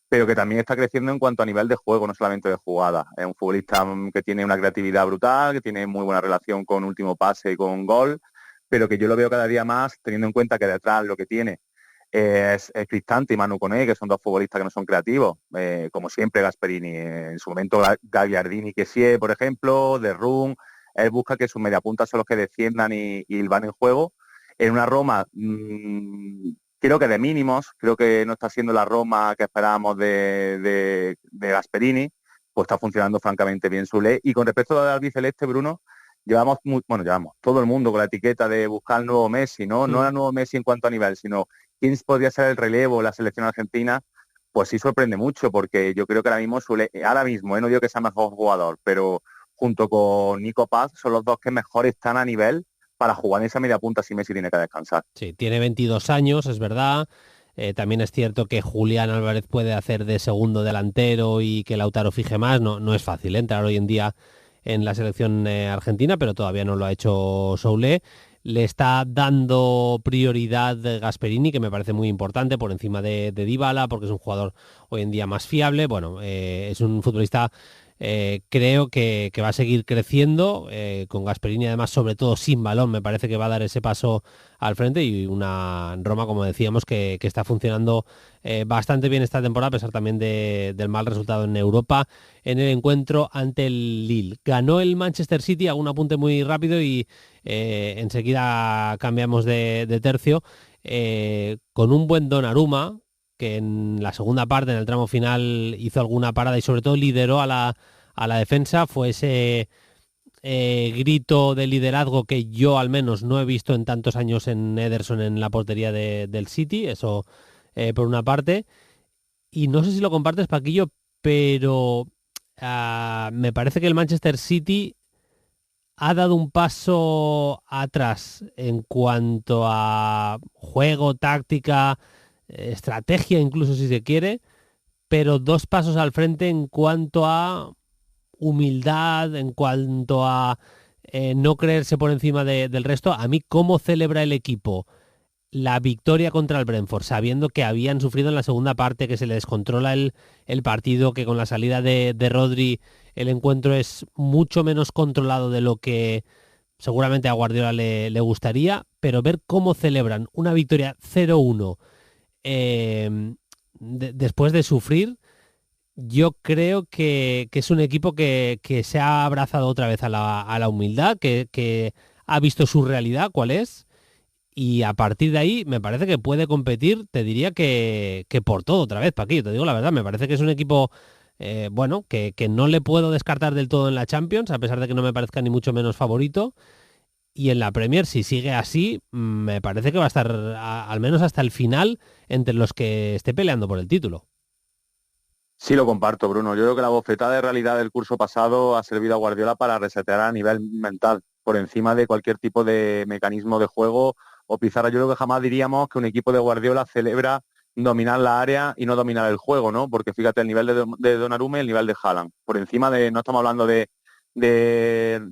pero que también está creciendo en cuanto a nivel de juego, no solamente de jugada. Es un futbolista que tiene una creatividad brutal, que tiene muy buena relación con último pase y con gol, pero que yo lo veo cada día más, teniendo en cuenta que detrás lo que tiene es Cristante y Manu Koné, que son 2 futbolistas que no son creativos, como siempre Gasperini. En su momento Gagliardini, que sí, por ejemplo, de Rum, él busca que sus mediapuntas son los que defiendan y van en juego. En una Roma... creo que de mínimos, creo que no está siendo la Roma que esperábamos de Gasperini, pues está funcionando francamente bien Soulé. Y con respecto al albiceleste, Bruno, llevamos todo el mundo con la etiqueta de buscar el nuevo Messi, ¿no? No el nuevo Messi en cuanto a nivel, sino quién podría ser el relevo de la selección argentina. Pues sí sorprende mucho, porque yo creo que ahora mismo Soulé, no digo que sea mejor jugador, pero junto con Nico Paz son los 2 que mejor están a nivel para jugar en esa media punta si Messi tiene que descansar. Sí, tiene 22 años, es verdad. También es cierto que Julián Álvarez puede hacer de segundo delantero y que Lautaro fije más. No es fácil entrar hoy en día en la selección argentina, pero todavía no lo ha hecho Soulé. Le está dando prioridad Gasperini, que me parece muy importante, por encima de Dybala, porque es un jugador hoy en día más fiable. Bueno, es un futbolista... creo que va a seguir creciendo con Gasperini, además, sobre todo sin balón. Me parece que va a dar ese paso al frente, y una Roma, como decíamos, que está funcionando bastante bien esta temporada, a pesar también del mal resultado en Europa en el encuentro ante el Lille. Ganó el Manchester City, hago un apunte muy rápido y enseguida cambiamos de tercio, con un buen Donnarumma, que en la segunda parte, en el tramo final, hizo alguna parada y sobre todo lideró a la defensa. Fue ese grito de liderazgo que yo al menos no he visto en tantos años en Ederson en la portería del City, eso por una parte. Y no sé si lo compartes, Paquillo, pero me parece que el Manchester City ha dado un paso atrás en cuanto a juego, táctica, estrategia incluso si se quiere, pero 2 pasos al frente en cuanto a humildad, en cuanto a no creerse por encima del resto. A mí, ¿cómo celebra el equipo la victoria contra el Brentford, sabiendo que habían sufrido en la segunda parte, que se le descontrola el partido, que con la salida de Rodri el encuentro es mucho menos controlado de lo que seguramente a Guardiola le gustaría, pero ver cómo celebran una victoria 0-1 después de sufrir, yo creo que es un equipo que se ha abrazado otra vez a la humildad, que ha visto su realidad, cuál es, y a partir de ahí me parece que puede competir, te diría que por todo otra vez, Paquillo, te digo la verdad, me parece que es un equipo que no le puedo descartar del todo en la Champions, a pesar de que no me parezca ni mucho menos favorito. y en la Premier, si sigue así, me parece que va a estar al menos hasta el final entre los que esté peleando por el título. Sí, lo comparto, Bruno. Yo creo que la bofetada de realidad del curso pasado ha servido a Guardiola para resetear a nivel mental, por encima de cualquier tipo de mecanismo de juego o pizarra. Yo creo que jamás diríamos que un equipo de Guardiola celebra dominar la área y no dominar el juego, ¿no? Porque fíjate, el nivel de Donnarumma y el nivel de Haaland. Por encima no estamos hablando de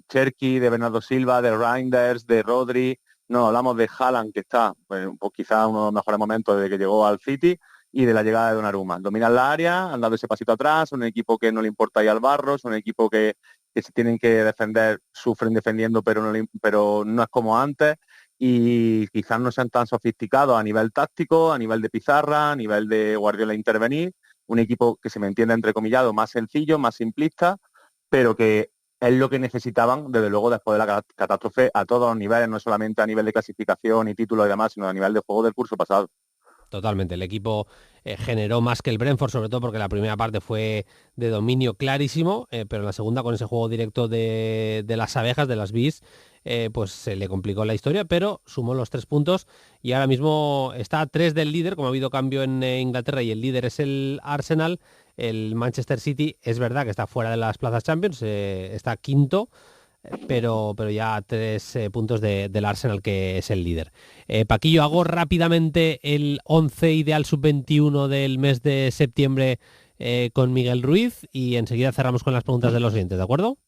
Cherki, de Bernardo Silva, de Reinders, de Rodri. No, hablamos de Haaland, que está, pues quizás uno de los mejores momentos desde que llegó al City, y de la llegada de Donnarumma. Dominan la área, han dado ese pasito atrás, un equipo que no le importa ir al barro, es un equipo que si tienen que defender, sufren defendiendo, pero no es como antes, y quizás no sean tan sofisticados a nivel táctico, a nivel de pizarra, a nivel de Guardiola intervenir, un equipo que se me entiende entrecomillado, más sencillo, más simplista, pero que es lo que necesitaban, desde luego, después de la catástrofe a todos los niveles, no solamente a nivel de clasificación y títulos y demás, sino a nivel de juego del curso pasado. Totalmente, el equipo generó más que el Brentford, sobre todo porque la primera parte fue de dominio clarísimo, pero en la segunda, con ese juego directo de las abejas, de las bees, pues se le complicó la historia, pero sumó los 3 puntos y ahora mismo está a 3 del líder, como ha habido cambio en Inglaterra y el líder es el Arsenal. El Manchester City es verdad que está fuera de las plazas Champions, está quinto, pero ya a 3 puntos del Arsenal, que es el líder. Paquillo, hago rápidamente el 11 ideal sub-21 del mes de septiembre con Miguel Ruiz y enseguida cerramos con las preguntas de los oyentes, ¿de acuerdo?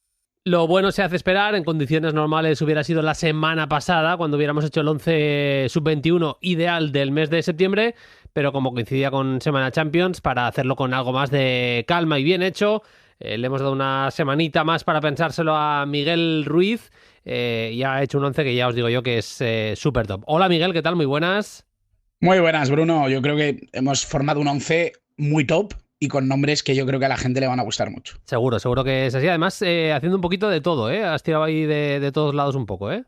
Lo bueno se hace esperar. En condiciones normales hubiera sido la semana pasada, cuando hubiéramos hecho el 11 sub-21 ideal del mes de septiembre, pero como coincidía con Semana Champions, para hacerlo con algo más de calma y bien hecho, le hemos dado una semanita más para pensárselo a Miguel Ruiz y ha hecho un 11 que ya os digo yo que es súper top. Hola Miguel, ¿qué tal? Muy buenas. Muy buenas, Bruno. Yo creo que hemos formado un 11 muy top y con nombres que yo creo que a la gente le van a gustar mucho. Seguro que es así. Además, haciendo un poquito de todo, ¿eh? Has tirado ahí de todos lados un poco, ¿eh?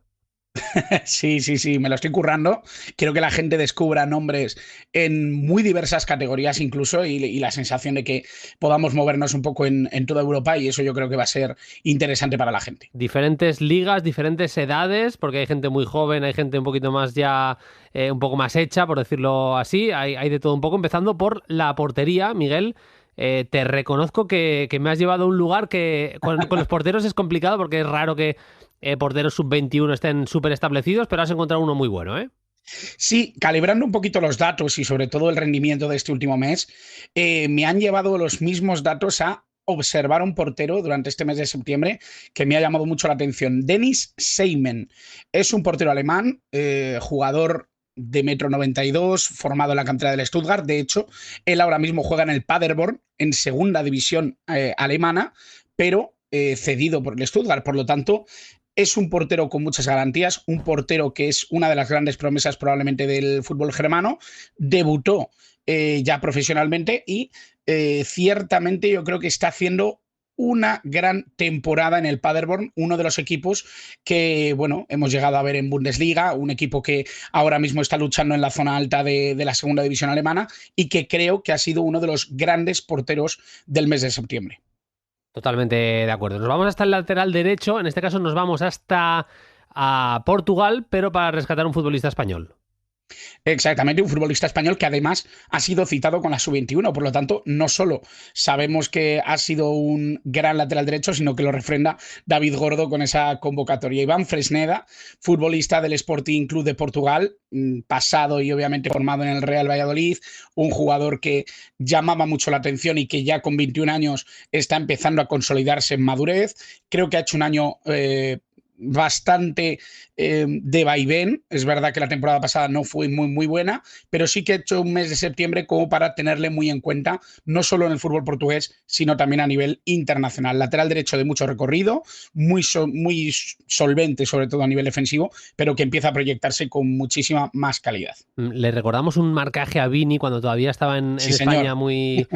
Sí, me lo estoy currando. Quiero que la gente descubra nombres en muy diversas categorías incluso y la sensación de que podamos movernos un poco en toda Europa, y eso yo creo que va a ser interesante para la gente. Diferentes ligas, diferentes edades, porque hay gente muy joven, hay gente un poquito más ya, un poco más hecha, por decirlo así. Hay de todo un poco, empezando por la portería, Miguel. Te reconozco que me has llevado a un lugar que con los porteros es complicado, porque es raro que porteros sub-21 estén súper establecidos, pero has encontrado uno muy bueno, ¿eh? Sí, calibrando un poquito los datos y sobre todo el rendimiento de este último mes, me han llevado los mismos datos a observar a un portero durante este mes de septiembre que me ha llamado mucho la atención. Dennis Seimen es un portero alemán, jugador de 1,92 m, formado en la cantera del Stuttgart. De hecho, él ahora mismo juega en el Paderborn, en segunda división alemana, pero cedido por el Stuttgart. Por lo tanto, es un portero con muchas garantías, un portero que es una de las grandes promesas probablemente del fútbol germano. Debutó ya profesionalmente y ciertamente yo creo que está haciendo una gran temporada en el Paderborn, uno de los equipos que, bueno, hemos llegado a ver en Bundesliga, un equipo que ahora mismo está luchando en la zona alta de la segunda división alemana y que creo que ha sido uno de los grandes porteros del mes de septiembre. Totalmente de acuerdo. Nos vamos hasta el lateral derecho, en este caso nos vamos hasta a Portugal, pero para rescatar un futbolista español. Exactamente, un futbolista español que además ha sido citado con la sub-21, por lo tanto no solo sabemos que ha sido un gran lateral derecho, sino que lo refrenda David Gordo con esa convocatoria. Iván Fresneda, futbolista del Sporting Club de Portugal, pasado y obviamente formado en el Real Valladolid, un jugador que llamaba mucho la atención y que ya con 21 años está empezando a consolidarse en madurez. Creo que ha hecho un año bastante de vaivén. Es verdad que la temporada pasada no fue muy buena, pero sí que ha hecho un mes de septiembre como para tenerle muy en cuenta, no solo en el fútbol portugués, sino también a nivel internacional. Lateral derecho de mucho recorrido, muy solvente, sobre todo a nivel defensivo, pero que empieza a proyectarse con muchísima más calidad. Le recordamos un marcaje a Vini cuando todavía estaba en España, muy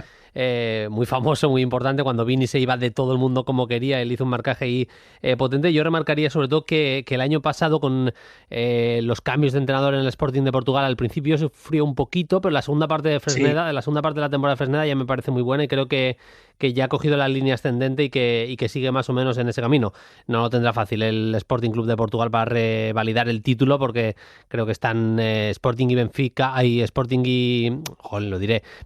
famoso, muy importante, cuando Vini se iba de todo el mundo como quería. Él hizo un marcaje ahí potente. Yo remarcaría sobre todo que el año pasado, con los cambios de entrenador en el Sporting de Portugal, al principio sufrió un poquito, pero la segunda parte de Fresneda, la segunda parte de la temporada de Fresneda ya me parece muy buena, y creo que que ya ha cogido la línea ascendente y que sigue más o menos en ese camino. No lo tendrá fácil el Sporting Club de Portugal para revalidar el título, porque creo que están Sporting y Benfica,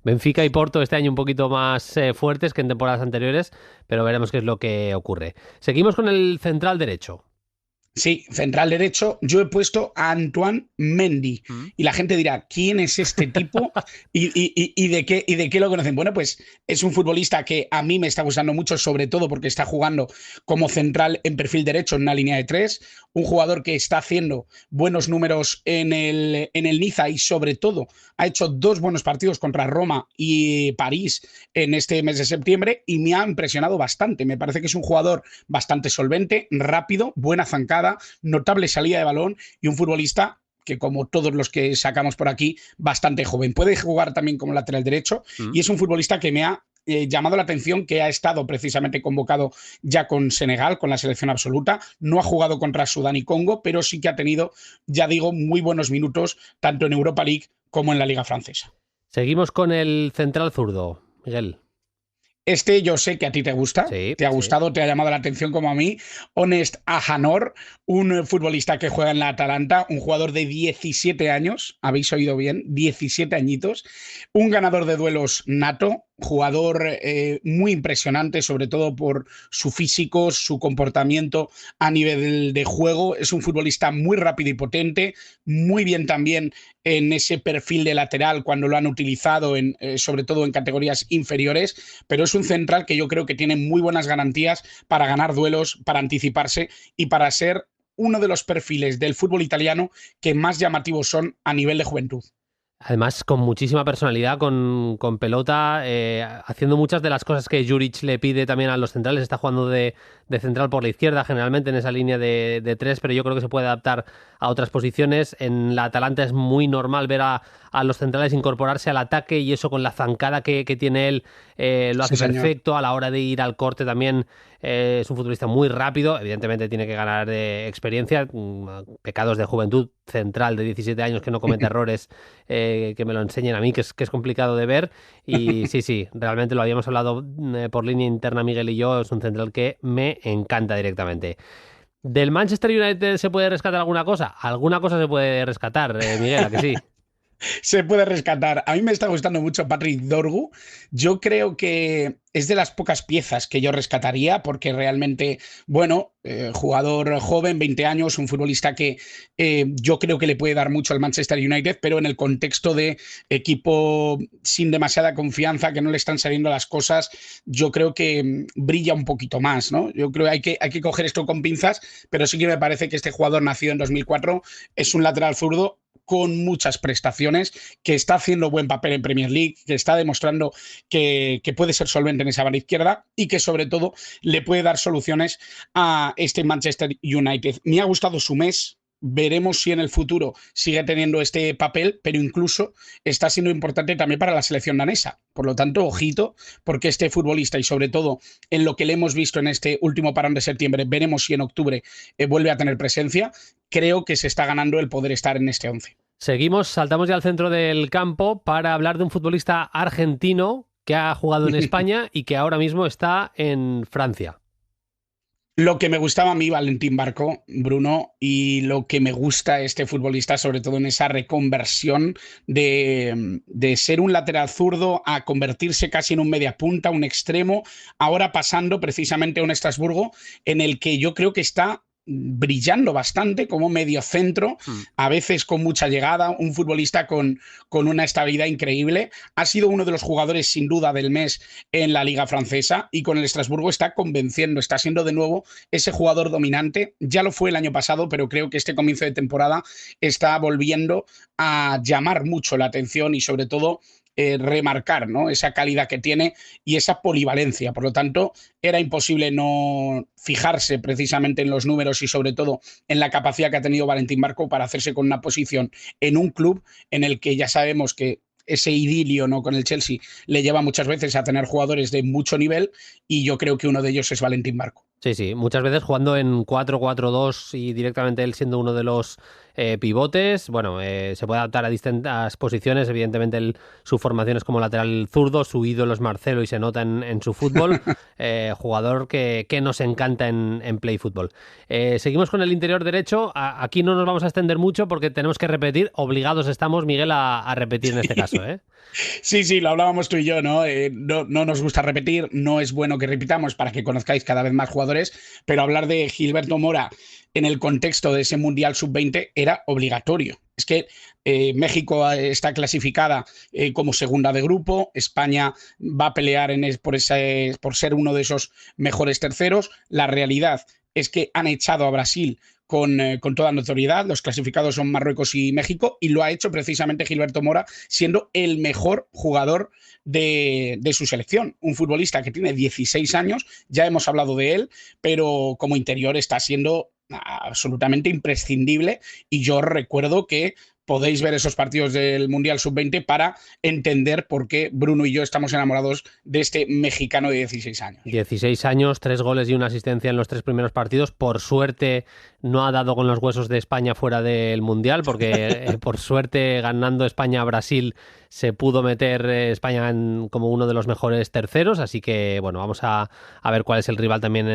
Benfica y Porto este año un poquito más fuertes que en temporadas anteriores, pero veremos qué es lo que ocurre. Seguimos con el central derecho. Sí, central derecho, yo he puesto a Antoine Mendy. Y la gente dirá, ¿quién es este tipo? ¿Y de qué lo conocen? Bueno, pues es un futbolista que a mí me está gustando mucho, sobre todo porque está jugando como central en perfil derecho en una línea de 3. Un jugador que está haciendo buenos números en el Niza y sobre todo ha hecho 2 buenos partidos contra Roma y París en este mes de septiembre y me ha impresionado bastante. Me parece que es un jugador bastante solvente, rápido, buena zancada, notable salida de balón y un futbolista que, como todos los que sacamos por aquí, bastante joven. Puede jugar también como lateral derecho y es un futbolista que me ha llamado la atención, que ha estado precisamente convocado ya con Senegal, con la selección absoluta. No ha jugado contra Sudán y Congo, pero sí que ha tenido, ya digo, muy buenos minutos tanto en Europa League como en la Liga Francesa. Seguimos con el central zurdo, Miguel. Este yo sé que a ti te gusta, Sí, te ha sí. gustado, te ha llamado la atención como a mí. Honest Ajanor, un futbolista que juega en la Atalanta, un jugador de 17 años, habéis oído bien, 17 añitos, un ganador de duelos nato, jugador muy impresionante, sobre todo por su físico, su comportamiento a nivel de juego. Es un futbolista muy rápido y potente, muy bien también en ese perfil de lateral cuando lo han utilizado, sobre todo en categorías inferiores, pero es un central que yo creo que tiene muy buenas garantías para ganar duelos, para anticiparse y para ser uno de los perfiles del fútbol italiano que más llamativos son a nivel de juventud. Además, con muchísima personalidad, con pelota, haciendo muchas de las cosas que Juric le pide también a los centrales. Está jugando de central por la izquierda, generalmente en esa línea de 3, pero yo creo que se puede adaptar a otras posiciones. En la Atalanta es muy normal ver a los centrales incorporarse al ataque y eso con la zancada que tiene él lo hace perfecto. A la hora de ir al corte también es un futbolista muy rápido. Evidentemente tiene que ganar experiencia, pecados de juventud, central de 17 años que no comete errores, que me lo enseñen a mí, que es complicado de ver. Y sí, realmente lo habíamos hablado por línea interna Miguel y yo, es un central que me encanta directamente. ¿Del Manchester United se puede rescatar alguna cosa? Alguna cosa se puede rescatar, Miguel, ¿a que sí? Se puede rescatar. A mí me está gustando mucho Patrick Dorgu. Yo creo que es de las pocas piezas que yo rescataría porque realmente, bueno, jugador joven, 20 años, un futbolista que yo creo que le puede dar mucho al Manchester United, pero en el contexto de equipo sin demasiada confianza, que no le están saliendo las cosas, yo creo que brilla un poquito más, ¿no? Yo creo que hay que coger esto con pinzas, pero sí que me parece que este jugador nacido en 2004 es un lateral zurdo con muchas prestaciones, que está haciendo buen papel en Premier League, que está demostrando que puede ser solvente en esa banda izquierda y que sobre todo le puede dar soluciones a este Manchester United. Me ha gustado su mes. Veremos si en el futuro sigue teniendo este papel, pero incluso está siendo importante también para la selección danesa. Por lo tanto, ojito, porque este futbolista y sobre todo en lo que le hemos visto en este último parón de septiembre, veremos si en octubre vuelve a tener presencia. Creo que se está ganando el poder estar en este 11. Seguimos, saltamos ya al centro del campo para hablar de un futbolista argentino que ha jugado en España y que ahora mismo está en Francia. Lo que me gustaba a mí, Valentín Barco, Bruno, y lo que me gusta este futbolista, sobre todo en esa reconversión de ser un lateral zurdo a convertirse casi en un media punta, un extremo, ahora pasando precisamente a un Estrasburgo en el que yo creo que está brillando bastante como medio centro, a veces con mucha llegada, un futbolista con una estabilidad increíble. Ha sido uno de los jugadores sin duda del mes en la Liga Francesa y con el Estrasburgo está convenciendo, está siendo de nuevo ese jugador dominante. Ya lo fue el año pasado, pero creo que este comienzo de temporada está volviendo a llamar mucho la atención y sobre todo remarcar, ¿no?, esa calidad que tiene y esa polivalencia. Por lo tanto, era imposible no fijarse precisamente en los números y sobre todo en la capacidad que ha tenido Valentín Barco para hacerse con una posición en un club en el que ya sabemos que ese idilio, ¿no?, con el Chelsea le lleva muchas veces a tener jugadores de mucho nivel y yo creo que uno de ellos es Valentín Barco. Sí, muchas veces jugando en 4-4-2 y directamente él siendo uno de los pivotes, bueno, se puede adaptar a distintas posiciones, evidentemente su formación es como lateral zurdo, su ídolo es Marcelo y se nota en su fútbol, jugador que nos encanta en Play Fútbol. Seguimos con el interior derecho, aquí no nos vamos a extender mucho porque tenemos que repetir, obligados estamos, Miguel, a repetir en este caso, ¿eh? Sí, lo hablábamos tú y yo, ¿no? No nos gusta repetir, no es bueno que repitamos para que conozcáis cada vez más jugadores, pero hablar de Gilberto Mora en el contexto de ese Mundial Sub-20 era obligatorio. Es que México está clasificada como segunda de grupo, España va a pelear por ser uno de esos mejores terceros. La realidad es que han echado a Brasil con toda notoriedad. Los clasificados son Marruecos y México, y lo ha hecho precisamente Gilberto Mora, siendo el mejor jugador de su selección. Un futbolista que tiene 16 años, ya hemos hablado de él, pero como interior está siendo absolutamente imprescindible, y yo recuerdo que podéis ver esos partidos del Mundial Sub-20 para entender por qué Bruno y yo estamos enamorados de este mexicano de 16 años. 16 años, 3 goles y una asistencia en los 3 primeros partidos. Por suerte no ha dado con los huesos de España fuera del Mundial, porque por suerte ganando España a Brasil se pudo meter España como uno de los mejores terceros, así que bueno, vamos a ver cuál es el rival también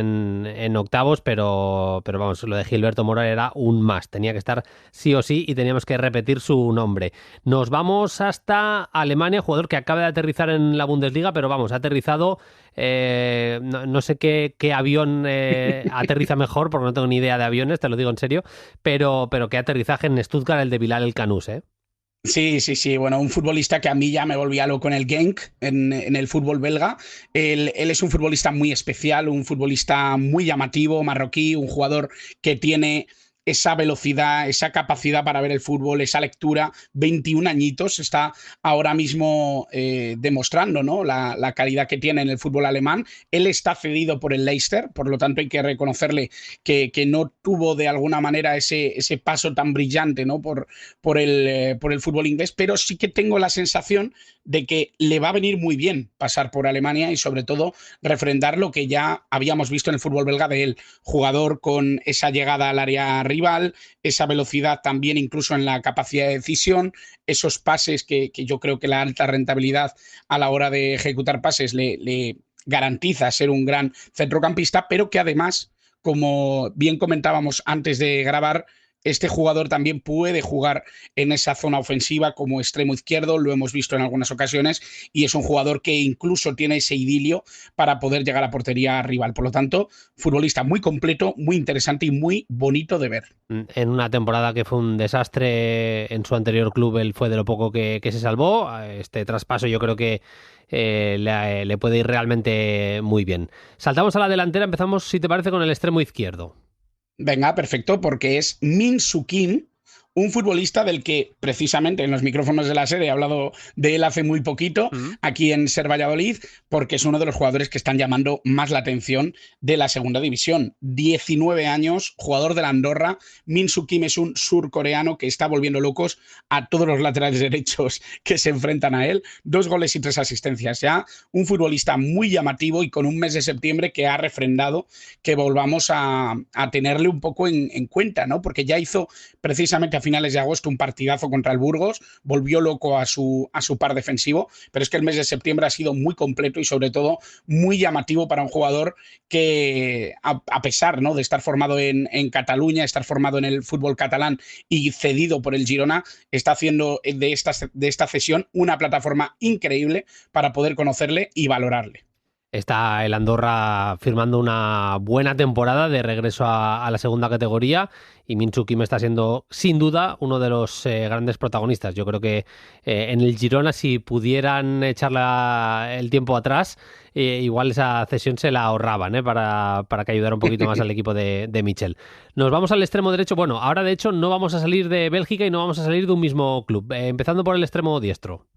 en octavos, pero vamos, lo de Gilberto Mora era un más, tenía que estar sí o sí y teníamos que repetir su nombre. Nos vamos hasta Alemania, jugador que acaba de aterrizar en la Bundesliga, pero vamos, ha aterrizado, no sé qué avión aterriza mejor, porque no tengo ni idea de aviones, te lo digo en serio, pero qué aterrizaje en Stuttgart el de Bilal El Kanous, ¿eh? Sí, bueno, un futbolista que a mí ya me volvía loco en el Genk, en el fútbol belga. Él es un futbolista muy especial, un futbolista muy llamativo, marroquí, un jugador que tiene esa velocidad, esa capacidad para ver el fútbol, esa lectura. 21 añitos, está ahora mismo demostrando, ¿no?, la calidad que tiene en el fútbol alemán. Él está cedido por el Leicester, por lo tanto hay que reconocerle que no tuvo de alguna manera ese paso tan brillante, ¿no?, por el fútbol inglés, pero sí que tengo la sensación de que le va a venir muy bien pasar por Alemania y sobre todo refrendar lo que ya habíamos visto en el fútbol belga de él, jugador con esa llegada al área rival, esa velocidad también incluso en la capacidad de decisión, esos pases que yo creo que la alta rentabilidad a la hora de ejecutar pases le garantiza ser un gran centrocampista, pero que además, como bien comentábamos antes de grabar, este jugador también puede jugar en esa zona ofensiva como extremo izquierdo, lo hemos visto en algunas ocasiones, y es un jugador que incluso tiene ese idilio para poder llegar a portería rival. Por lo tanto, futbolista muy completo, muy interesante y muy bonito de ver. En una temporada que fue un desastre en su anterior club, él fue de lo poco que se salvó. Este traspaso yo creo que le puede ir realmente muy bien. Saltamos a la delantera, empezamos, si te parece, con el extremo izquierdo. Venga, perfecto, porque es Min Soo Kim, un futbolista del que precisamente en los micrófonos de la serie he hablado de él hace muy poquito, aquí en Ser Valladolid, porque es uno de los jugadores que están llamando más la atención de la segunda división. 19 años, jugador de la Andorra. Min Soo Kim es un surcoreano que está volviendo locos a todos los laterales derechos que se enfrentan a él. 2 goles y 3 asistencias ya. Un futbolista muy llamativo y con un mes de septiembre que ha refrendado que volvamos a tenerle un poco en cuenta, ¿no? Porque ya hizo precisamente a finales de agosto un partidazo contra el Burgos, volvió loco a su par defensivo, pero es que el mes de septiembre ha sido muy completo y sobre todo muy llamativo para un jugador que a pesar, ¿no?, de estar formado en Cataluña, estar formado en el fútbol catalán y cedido por el Girona, está haciendo de esta cesión una plataforma increíble para poder conocerle y valorarle. Está el Andorra firmando una buena temporada de regreso a la segunda categoría y Min Soo Kim está siendo sin duda uno de los grandes protagonistas. Yo creo que en el Girona, si pudieran echarle el tiempo atrás, igual esa cesión se la ahorraban para que ayudara un poquito más al equipo de Michel. Nos vamos al extremo derecho. Bueno, ahora de hecho no vamos a salir de Bélgica y no vamos a salir de un mismo club. Empezando por el extremo diestro.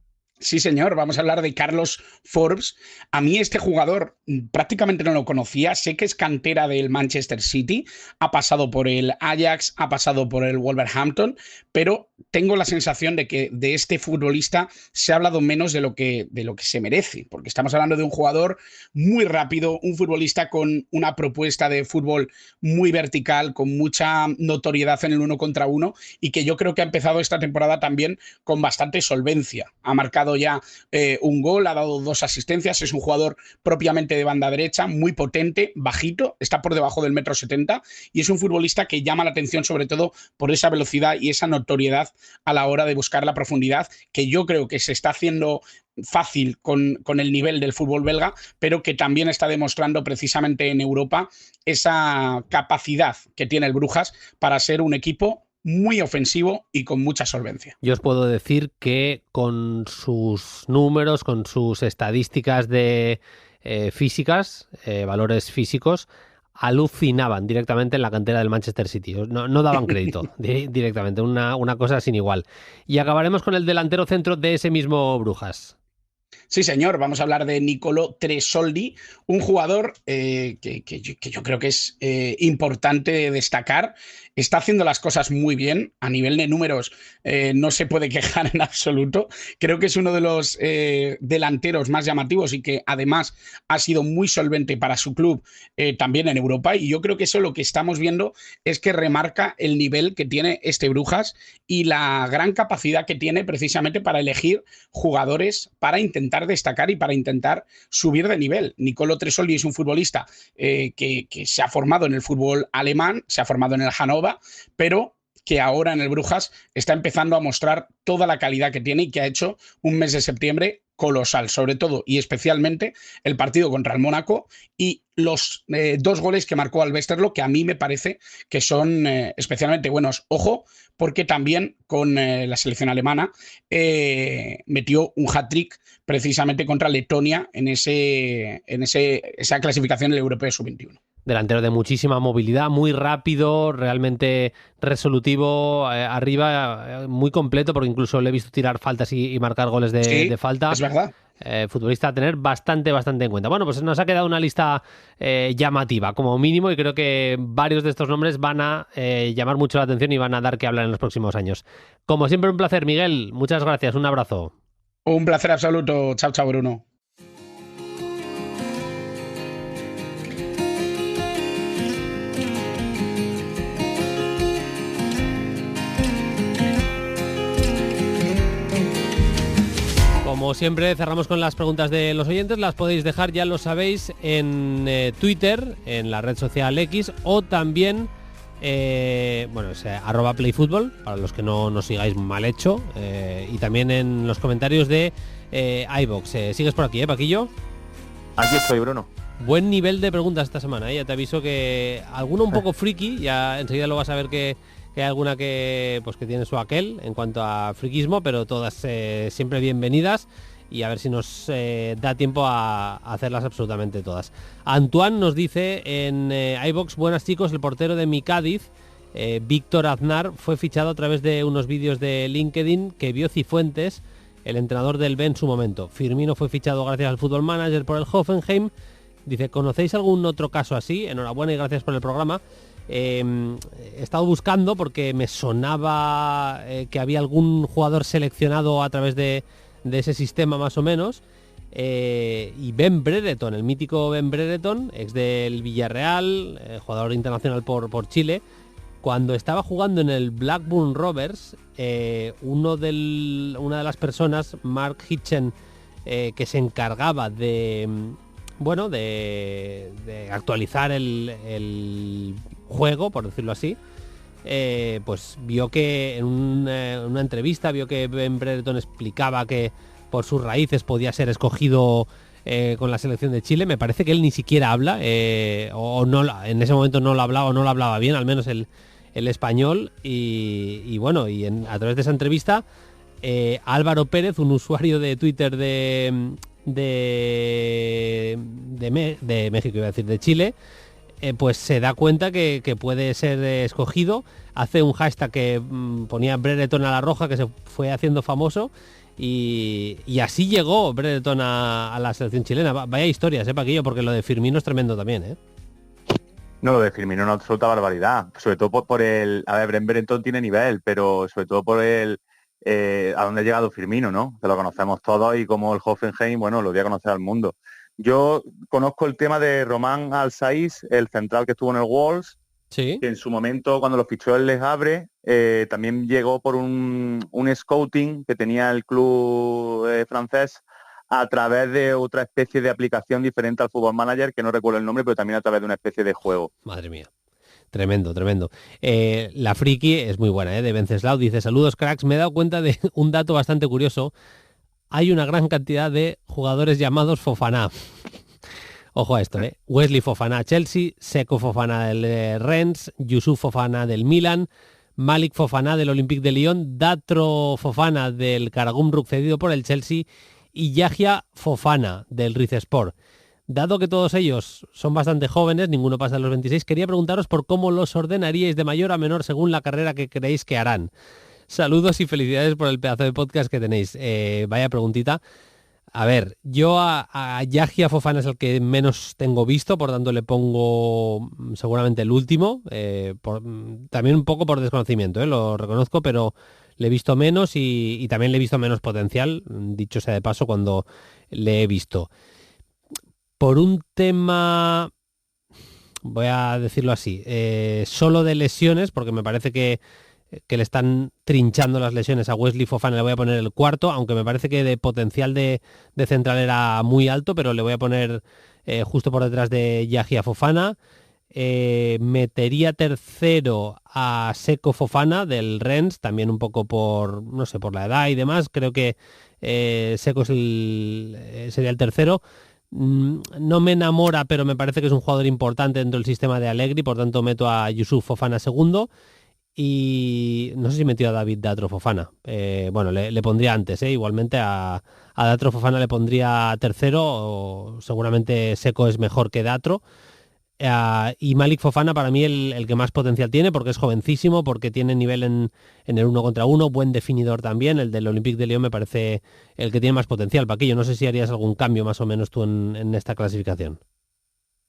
Sí, señor, vamos a hablar de Carlos Forbes. A mí este jugador prácticamente no lo conocía, sé que es cantera del Manchester City, ha pasado por el Ajax, ha pasado por el Wolverhampton, pero tengo la sensación de que de este futbolista se ha hablado menos de lo que se merece, porque estamos hablando de un jugador muy rápido, un futbolista con una propuesta de fútbol muy vertical, con mucha notoriedad en el 1 contra 1, y que yo creo que ha empezado esta temporada también con bastante solvencia. Ha marcado ya un gol, ha dado 2 asistencias, es un jugador propiamente de banda derecha, muy potente, bajito, está por debajo del 1,70 m, y es un futbolista que llama la atención sobre todo por esa velocidad y esa notoriedad a la hora de buscar la profundidad, que yo creo que se está haciendo fácil con el nivel del fútbol belga, pero que también está demostrando precisamente en Europa esa capacidad que tiene el Brujas para ser un equipo muy ofensivo y con mucha solvencia. Yo os puedo decir que con sus números, con sus estadísticas de físicas, valores físicos, alucinaban directamente en la cantera del Manchester City. No daban crédito directamente, una cosa sin igual. Y acabaremos con el delantero centro de ese mismo Brujas. Sí, señor, vamos a hablar de Niccolò Tresoldi, un jugador que yo creo que es importante destacar. Está haciendo las cosas muy bien, a nivel de números no se puede quejar en absoluto. Creo que es uno de los delanteros más llamativos y que además ha sido muy solvente para su club también en Europa, y yo creo que eso lo que estamos viendo es que remarca el nivel que tiene este Brujas y la gran capacidad que tiene precisamente para elegir jugadores para intentar destacar y para intentar subir de nivel. Niccolò Tresoldi es un futbolista que se ha formado en el fútbol alemán, se ha formado en el Hannover, pero que ahora en el Brujas está empezando a mostrar toda la calidad que tiene y que ha hecho un mes de septiembre colosal, sobre todo y especialmente el partido contra el Mónaco y los 2 goles que marcó al Westerlo, que a mí me parece que son especialmente buenos. Ojo, porque también con la selección alemana metió un hat-trick precisamente contra Letonia en esa clasificación del Europeo Sub-21. Delantero de muchísima movilidad, muy rápido, realmente resolutivo, arriba, muy completo, porque incluso le he visto tirar faltas y marcar goles de falta. Es verdad. Futbolista a tener bastante en cuenta. Bueno, pues nos ha quedado una lista llamativa, como mínimo, y creo que varios de estos nombres van a llamar mucho la atención y van a dar que hablar en los próximos años. Como siempre, un placer, Miguel. Muchas gracias. Un abrazo. Un placer absoluto. Chao, chao, Bruno. Como siempre, cerramos con las preguntas de los oyentes. Las podéis dejar, ya lo sabéis, en Twitter, en la red social X, o también es @playfutbol, para los que no nos sigáis mal hecho, y también en los comentarios de iVoox. ¿Sigues por aquí, Paquillo? Aquí estoy, Bruno. Buen nivel de preguntas esta semana, ya te aviso que alguna un poco friki, ya enseguida lo vas a ver que hay alguna que tiene su aquel en cuanto a friquismo, pero todas siempre bienvenidas, y a ver si nos da tiempo a hacerlas absolutamente todas. Antoine nos dice en iVoox: buenas chicos, el portero de mi Cádiz, Víctor Aznar, fue fichado a través de unos vídeos de LinkedIn que vio Cifuentes, el entrenador del B en su momento. Firmino fue fichado gracias al Football Manager por el Hoffenheim. Dice: ¿conocéis algún otro caso así? Enhorabuena y gracias por el programa. He estado buscando porque me sonaba que había algún jugador seleccionado a través de ese sistema más o menos, y Ben Brereton, el mítico Ben Brereton, ex del Villarreal, jugador internacional por Chile, cuando estaba jugando en el Blackburn Rovers, una de las personas, Mark Hitchen, que se encargaba de actualizar el juego, por decirlo así, pues vio que en una entrevista vio que Ben Brereton explicaba que por sus raíces podía ser escogido con la selección de Chile. Me parece que él ni siquiera habla, en ese momento no lo hablaba, o no lo hablaba bien, al menos el español, a través de esa entrevista Álvaro Pérez, un usuario de Twitter de México, iba a decir, de Chile, pues se da cuenta que puede ser escogido, hace un hashtag que ponía Brereton a la roja, que se fue haciendo famoso, y así llegó Brereton a la selección chilena. Vaya historias, Paquillo, porque lo de Firmino es tremendo también, No, lo de Firmino es una absoluta barbaridad, sobre todo por el... A ver, Brent Brereton tiene nivel, pero sobre todo por el... a dónde ha llegado Firmino, ¿no? Que lo conocemos todos y como el Hoffenheim, bueno, lo dio a conocer al mundo. Yo conozco el tema de Román Al-Saiz, el central que estuvo en el Wolves, Sí. que en su momento, cuando lo fichó el Les Havre, también llegó por un scouting que tenía el club francés a través de otra especie de aplicación diferente al Football Manager, que no recuerdo el nombre, pero también a través de una especie de juego. Madre mía. Tremendo, tremendo. La friki es muy buena, de Venceslao. Dice, saludos cracks, me he dado cuenta de un dato bastante curioso. Hay una gran cantidad de jugadores llamados Fofana. Ojo a esto, Wesley Fofana Chelsea, Seko Fofana del Rennes, Youssouf Fofana del Milan, Malik Fofana del Olympique de Lyon, Datro Fofana del Karagümrük cedido por el Chelsea y Yahya Fofana del Rizespor. Dado que todos ellos son bastante jóvenes, ninguno pasa de los 26, quería preguntaros por cómo los ordenaríais de mayor a menor según la carrera que creéis que harán. Saludos y felicidades por el pedazo de podcast que tenéis. Vaya preguntita. A ver, yo a Yahya Fofana es el que menos tengo visto, por tanto le pongo seguramente el último, también un poco por desconocimiento, lo reconozco, pero le he visto menos y también le he visto menos potencial, dicho sea de paso, cuando le he visto. Por un tema, voy a decirlo así, solo de lesiones, porque me parece que le están trinchando las lesiones a Wesley Fofana, le voy a poner el cuarto, aunque me parece que de potencial de central era muy alto, pero le voy a poner justo por detrás de Yahya Fofana. Metería tercero a Seko Fofana del Rennes, también un poco por, no sé, por la edad y demás. Creo que Seko sería el tercero. No me enamora, pero me parece que es un jugador importante dentro del sistema de Allegri, por tanto meto a Youssouf Fofana segundo. Y no sé si metió a David Datro Fofana. Bueno, le pondría antes, igualmente a Datro Fofana le pondría tercero, o seguramente Seko es mejor que Datro. Y Malik Fofana para mí el que más potencial tiene, porque es jovencísimo, porque tiene nivel en el 1 contra 1, buen definidor también. El del Olympique de Lyon me parece el que tiene más potencial. Paquillo, no sé si harías algún cambio más o menos tú en esta clasificación.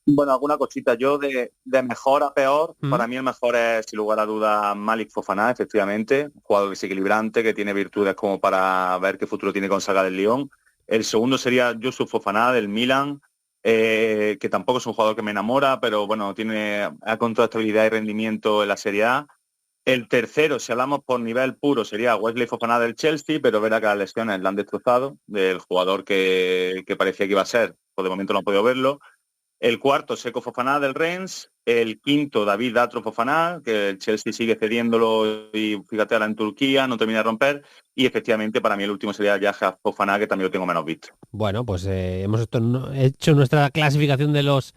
Bueno, alguna cosita. Yo de mejor a peor, para mí el mejor es, sin lugar a dudas, Malik Fofana, efectivamente. Un jugador desequilibrante, que tiene virtudes como para ver qué futuro tiene con Saga del Lyon. El segundo sería Youssouf Fofana del Milan, que tampoco es un jugador que me enamora, pero bueno, ha encontrado estabilidad y rendimiento en la Serie A. El tercero, si hablamos por nivel puro, sería Wesley Fofana del Chelsea, pero verá que las lesiones la han destrozado, del jugador que parecía que iba a ser, pues de momento no ha podido verlo. El cuarto, Seko Fofana del Rennes. El quinto, David Datro Fofana, que el Chelsea sigue cediéndolo y fíjate ahora en Turquía, no termina de romper. Y efectivamente para mí el último sería Yahya Fofana, que también lo tengo menos visto. Bueno, pues hemos hecho nuestra clasificación de los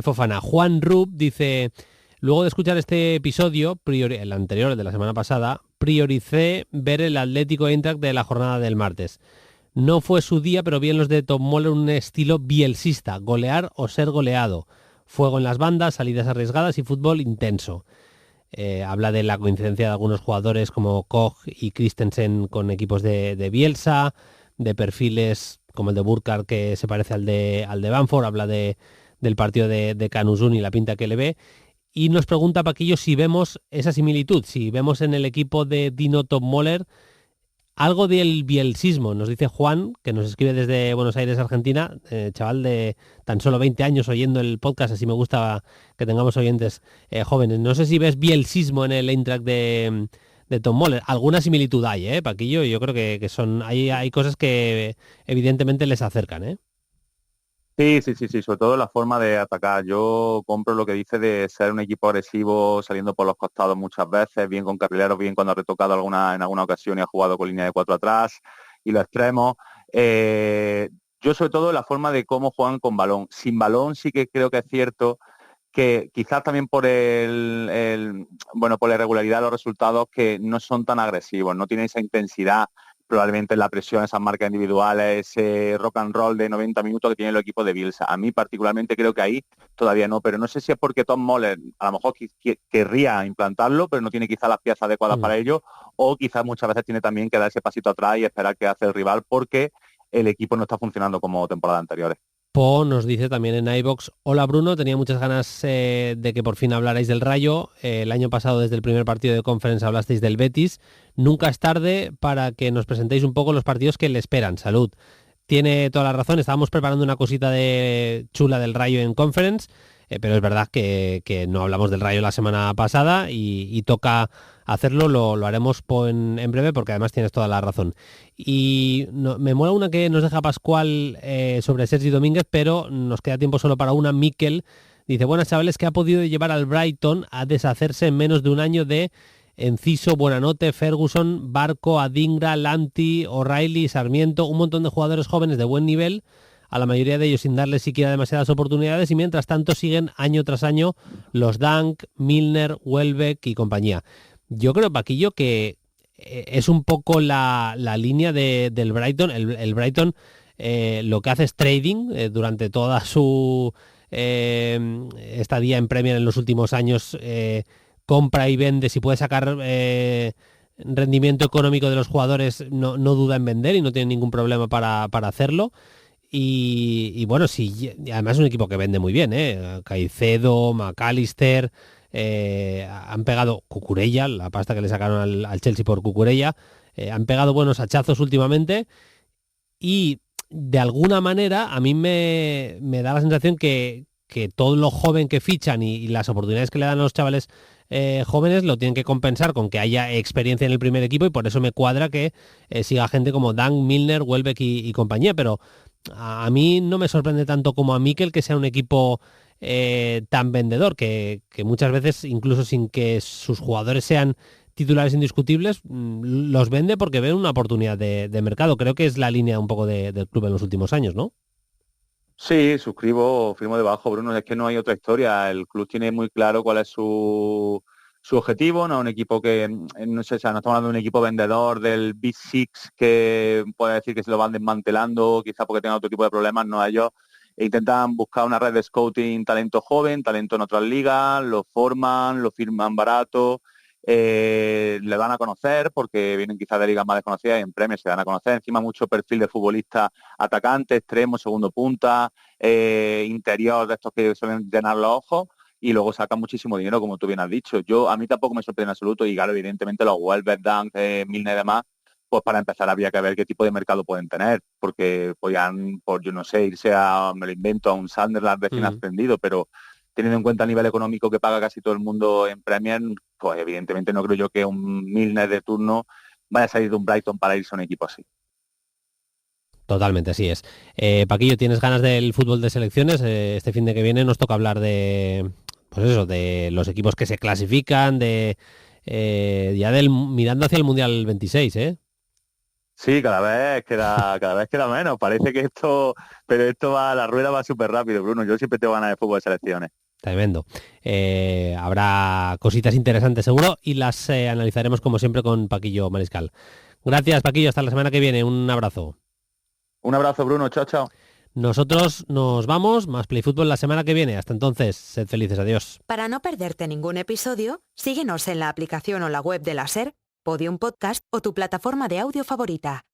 Fofana. Juan Rub dice, luego de escuchar este episodio, el anterior, el de la semana pasada, prioricé ver el Atlético Eintracht de la jornada del martes. No fue su día, pero vi en los de Tom Moller un estilo bielsista, golear o ser goleado. Fuego en las bandas, salidas arriesgadas y fútbol intenso. Habla de la coincidencia de algunos jugadores como Koch y Christensen con equipos de Bielsa, de perfiles como el de Burkhardt que se parece al de Bamford, habla del partido de Canuzun y la pinta que le ve. Y nos pregunta Paquillo si vemos esa similitud, si vemos en el equipo de Dino Tom Moller algo del bielsismo. Nos dice Juan, que nos escribe desde Buenos Aires, Argentina, chaval de tan solo 20 años oyendo el podcast, así me gusta que tengamos oyentes jóvenes. No sé si ves bielsismo en el Eintracht de Tom Moller. Alguna similitud hay, Paquillo. Yo creo que hay cosas que evidentemente les acercan, Sí, sobre todo la forma de atacar. Yo compro lo que dice de ser un equipo agresivo, saliendo por los costados muchas veces, bien con carrileros, bien cuando ha retocado en alguna ocasión y ha jugado con línea de 4 atrás, y los extremos. Yo sobre todo la forma de cómo juegan con balón. Sin balón sí que creo que es cierto que quizás también por por la irregularidad de los resultados, que no son tan agresivos, no tienen esa intensidad, probablemente la presión, esas marcas individuales, ese rock and roll de 90 minutos que tiene el equipo de Bielsa. A mí particularmente creo que ahí todavía no, pero no sé si es porque Tom Moller a lo mejor querría implantarlo, pero no tiene quizás las piezas adecuadas para ello, o quizás muchas veces tiene también que dar ese pasito atrás y esperar que hace el rival, porque el equipo no está funcionando como temporadas anteriores. Po nos dice también en iVoox: hola Bruno, tenía muchas ganas de que por fin hablarais del Rayo. El año pasado, desde el primer partido de Conference, hablasteis del Betis. Nunca es tarde para que nos presentéis un poco los partidos que le esperan. Salud. Tiene toda la razón, estábamos preparando una cosita de chula del Rayo en Conference, pero es verdad que no hablamos del Rayo la semana pasada y toca hacerlo, lo haremos en breve, porque además tienes toda la razón. Y me mola una que nos deja Pascual sobre Sergi Domínguez, pero nos queda tiempo solo para una. Miquel dice: buenas chavales, que ha podido llevar al Brighton a deshacerse en menos de un año de Enciso, Buenanote, Ferguson, Barco, Adingra, Lanti, O'Reilly, Sarmiento, un montón de jugadores jóvenes de buen nivel, a la mayoría de ellos sin darles siquiera demasiadas oportunidades, y mientras tanto siguen año tras año los Dunk, Milner, Welbeck y compañía. Yo creo, Paquillo, que es un poco la línea del Brighton. El Brighton lo que hace es trading durante toda su estadía en Premier en los últimos años. Compra y vende, si puede sacar rendimiento económico de los jugadores, no duda en vender y no tiene ningún problema para hacerlo. Y bueno, sí, además es un equipo que vende muy bien, Caicedo, McAllister, han pegado Cucurella, la pasta que le sacaron al Chelsea por Cucurella, han pegado buenos hachazos últimamente, y de alguna manera a mí me da la sensación que todo lo joven que fichan y las oportunidades que le dan a los chavales jóvenes lo tienen que compensar con que haya experiencia en el primer equipo, y por eso me cuadra que siga gente como Dan, Milner, Welbeck y compañía. Pero a mí no me sorprende tanto como a Mikel que sea un equipo tan vendedor, que muchas veces, incluso sin que sus jugadores sean titulares indiscutibles, los vende porque ven una oportunidad de mercado. Creo que es la línea un poco del club en los últimos años, ¿no? Sí, suscribo, firmo debajo, Bruno. Es que no hay otra historia. El club tiene muy claro cuál es su objetivo, no un equipo que, no sé, o sea, no estamos hablando de un equipo vendedor del Big Six que puede decir que se lo van desmantelando, quizá porque tengan otro tipo de problemas. No, ellos intentan buscar una red de scouting, talento joven, talento en otras ligas, lo forman, lo firman barato, le dan a conocer porque vienen quizás de ligas más desconocidas, y en Premier se dan a conocer. Encima mucho perfil de futbolista atacante, extremo, segundo punta, interior, de estos que suelen llenar los ojos, y luego sacan muchísimo dinero, como tú bien has dicho. A mí tampoco me sorprende en absoluto, y claro, evidentemente los Welbeck, Dunk, Milner y demás, pues para empezar habría que ver qué tipo de mercado pueden tener, porque podían, yo no sé, irse me lo invento, a un Sunderland recién ascendido, pero teniendo en cuenta el nivel económico que paga casi todo el mundo en Premier, pues evidentemente no creo yo que un Milner de turno vaya a salir de un Brighton para irse a un equipo así. Totalmente, así es. Paquillo, ¿tienes ganas del fútbol de selecciones? Este fin de que viene nos toca hablar de, pues eso, de los equipos que se clasifican, mirando hacia el Mundial 26, ¿eh? Sí, cada vez queda menos. Parece que la rueda va súper rápido, Bruno. Yo siempre tengo ganas de fútbol de selecciones. Tremendo. Habrá cositas interesantes seguro, y las analizaremos como siempre con Paquillo Mariscal. Gracias, Paquillo, hasta la semana que viene. Un abrazo. Un abrazo, Bruno. Chao, chao. Nosotros nos vamos, más Play Fútbol la semana que viene. Hasta entonces, sed felices, adiós. Para no perderte ningún episodio, síguenos en la aplicación o la web de la SER, Podium Podcast o tu plataforma de audio favorita.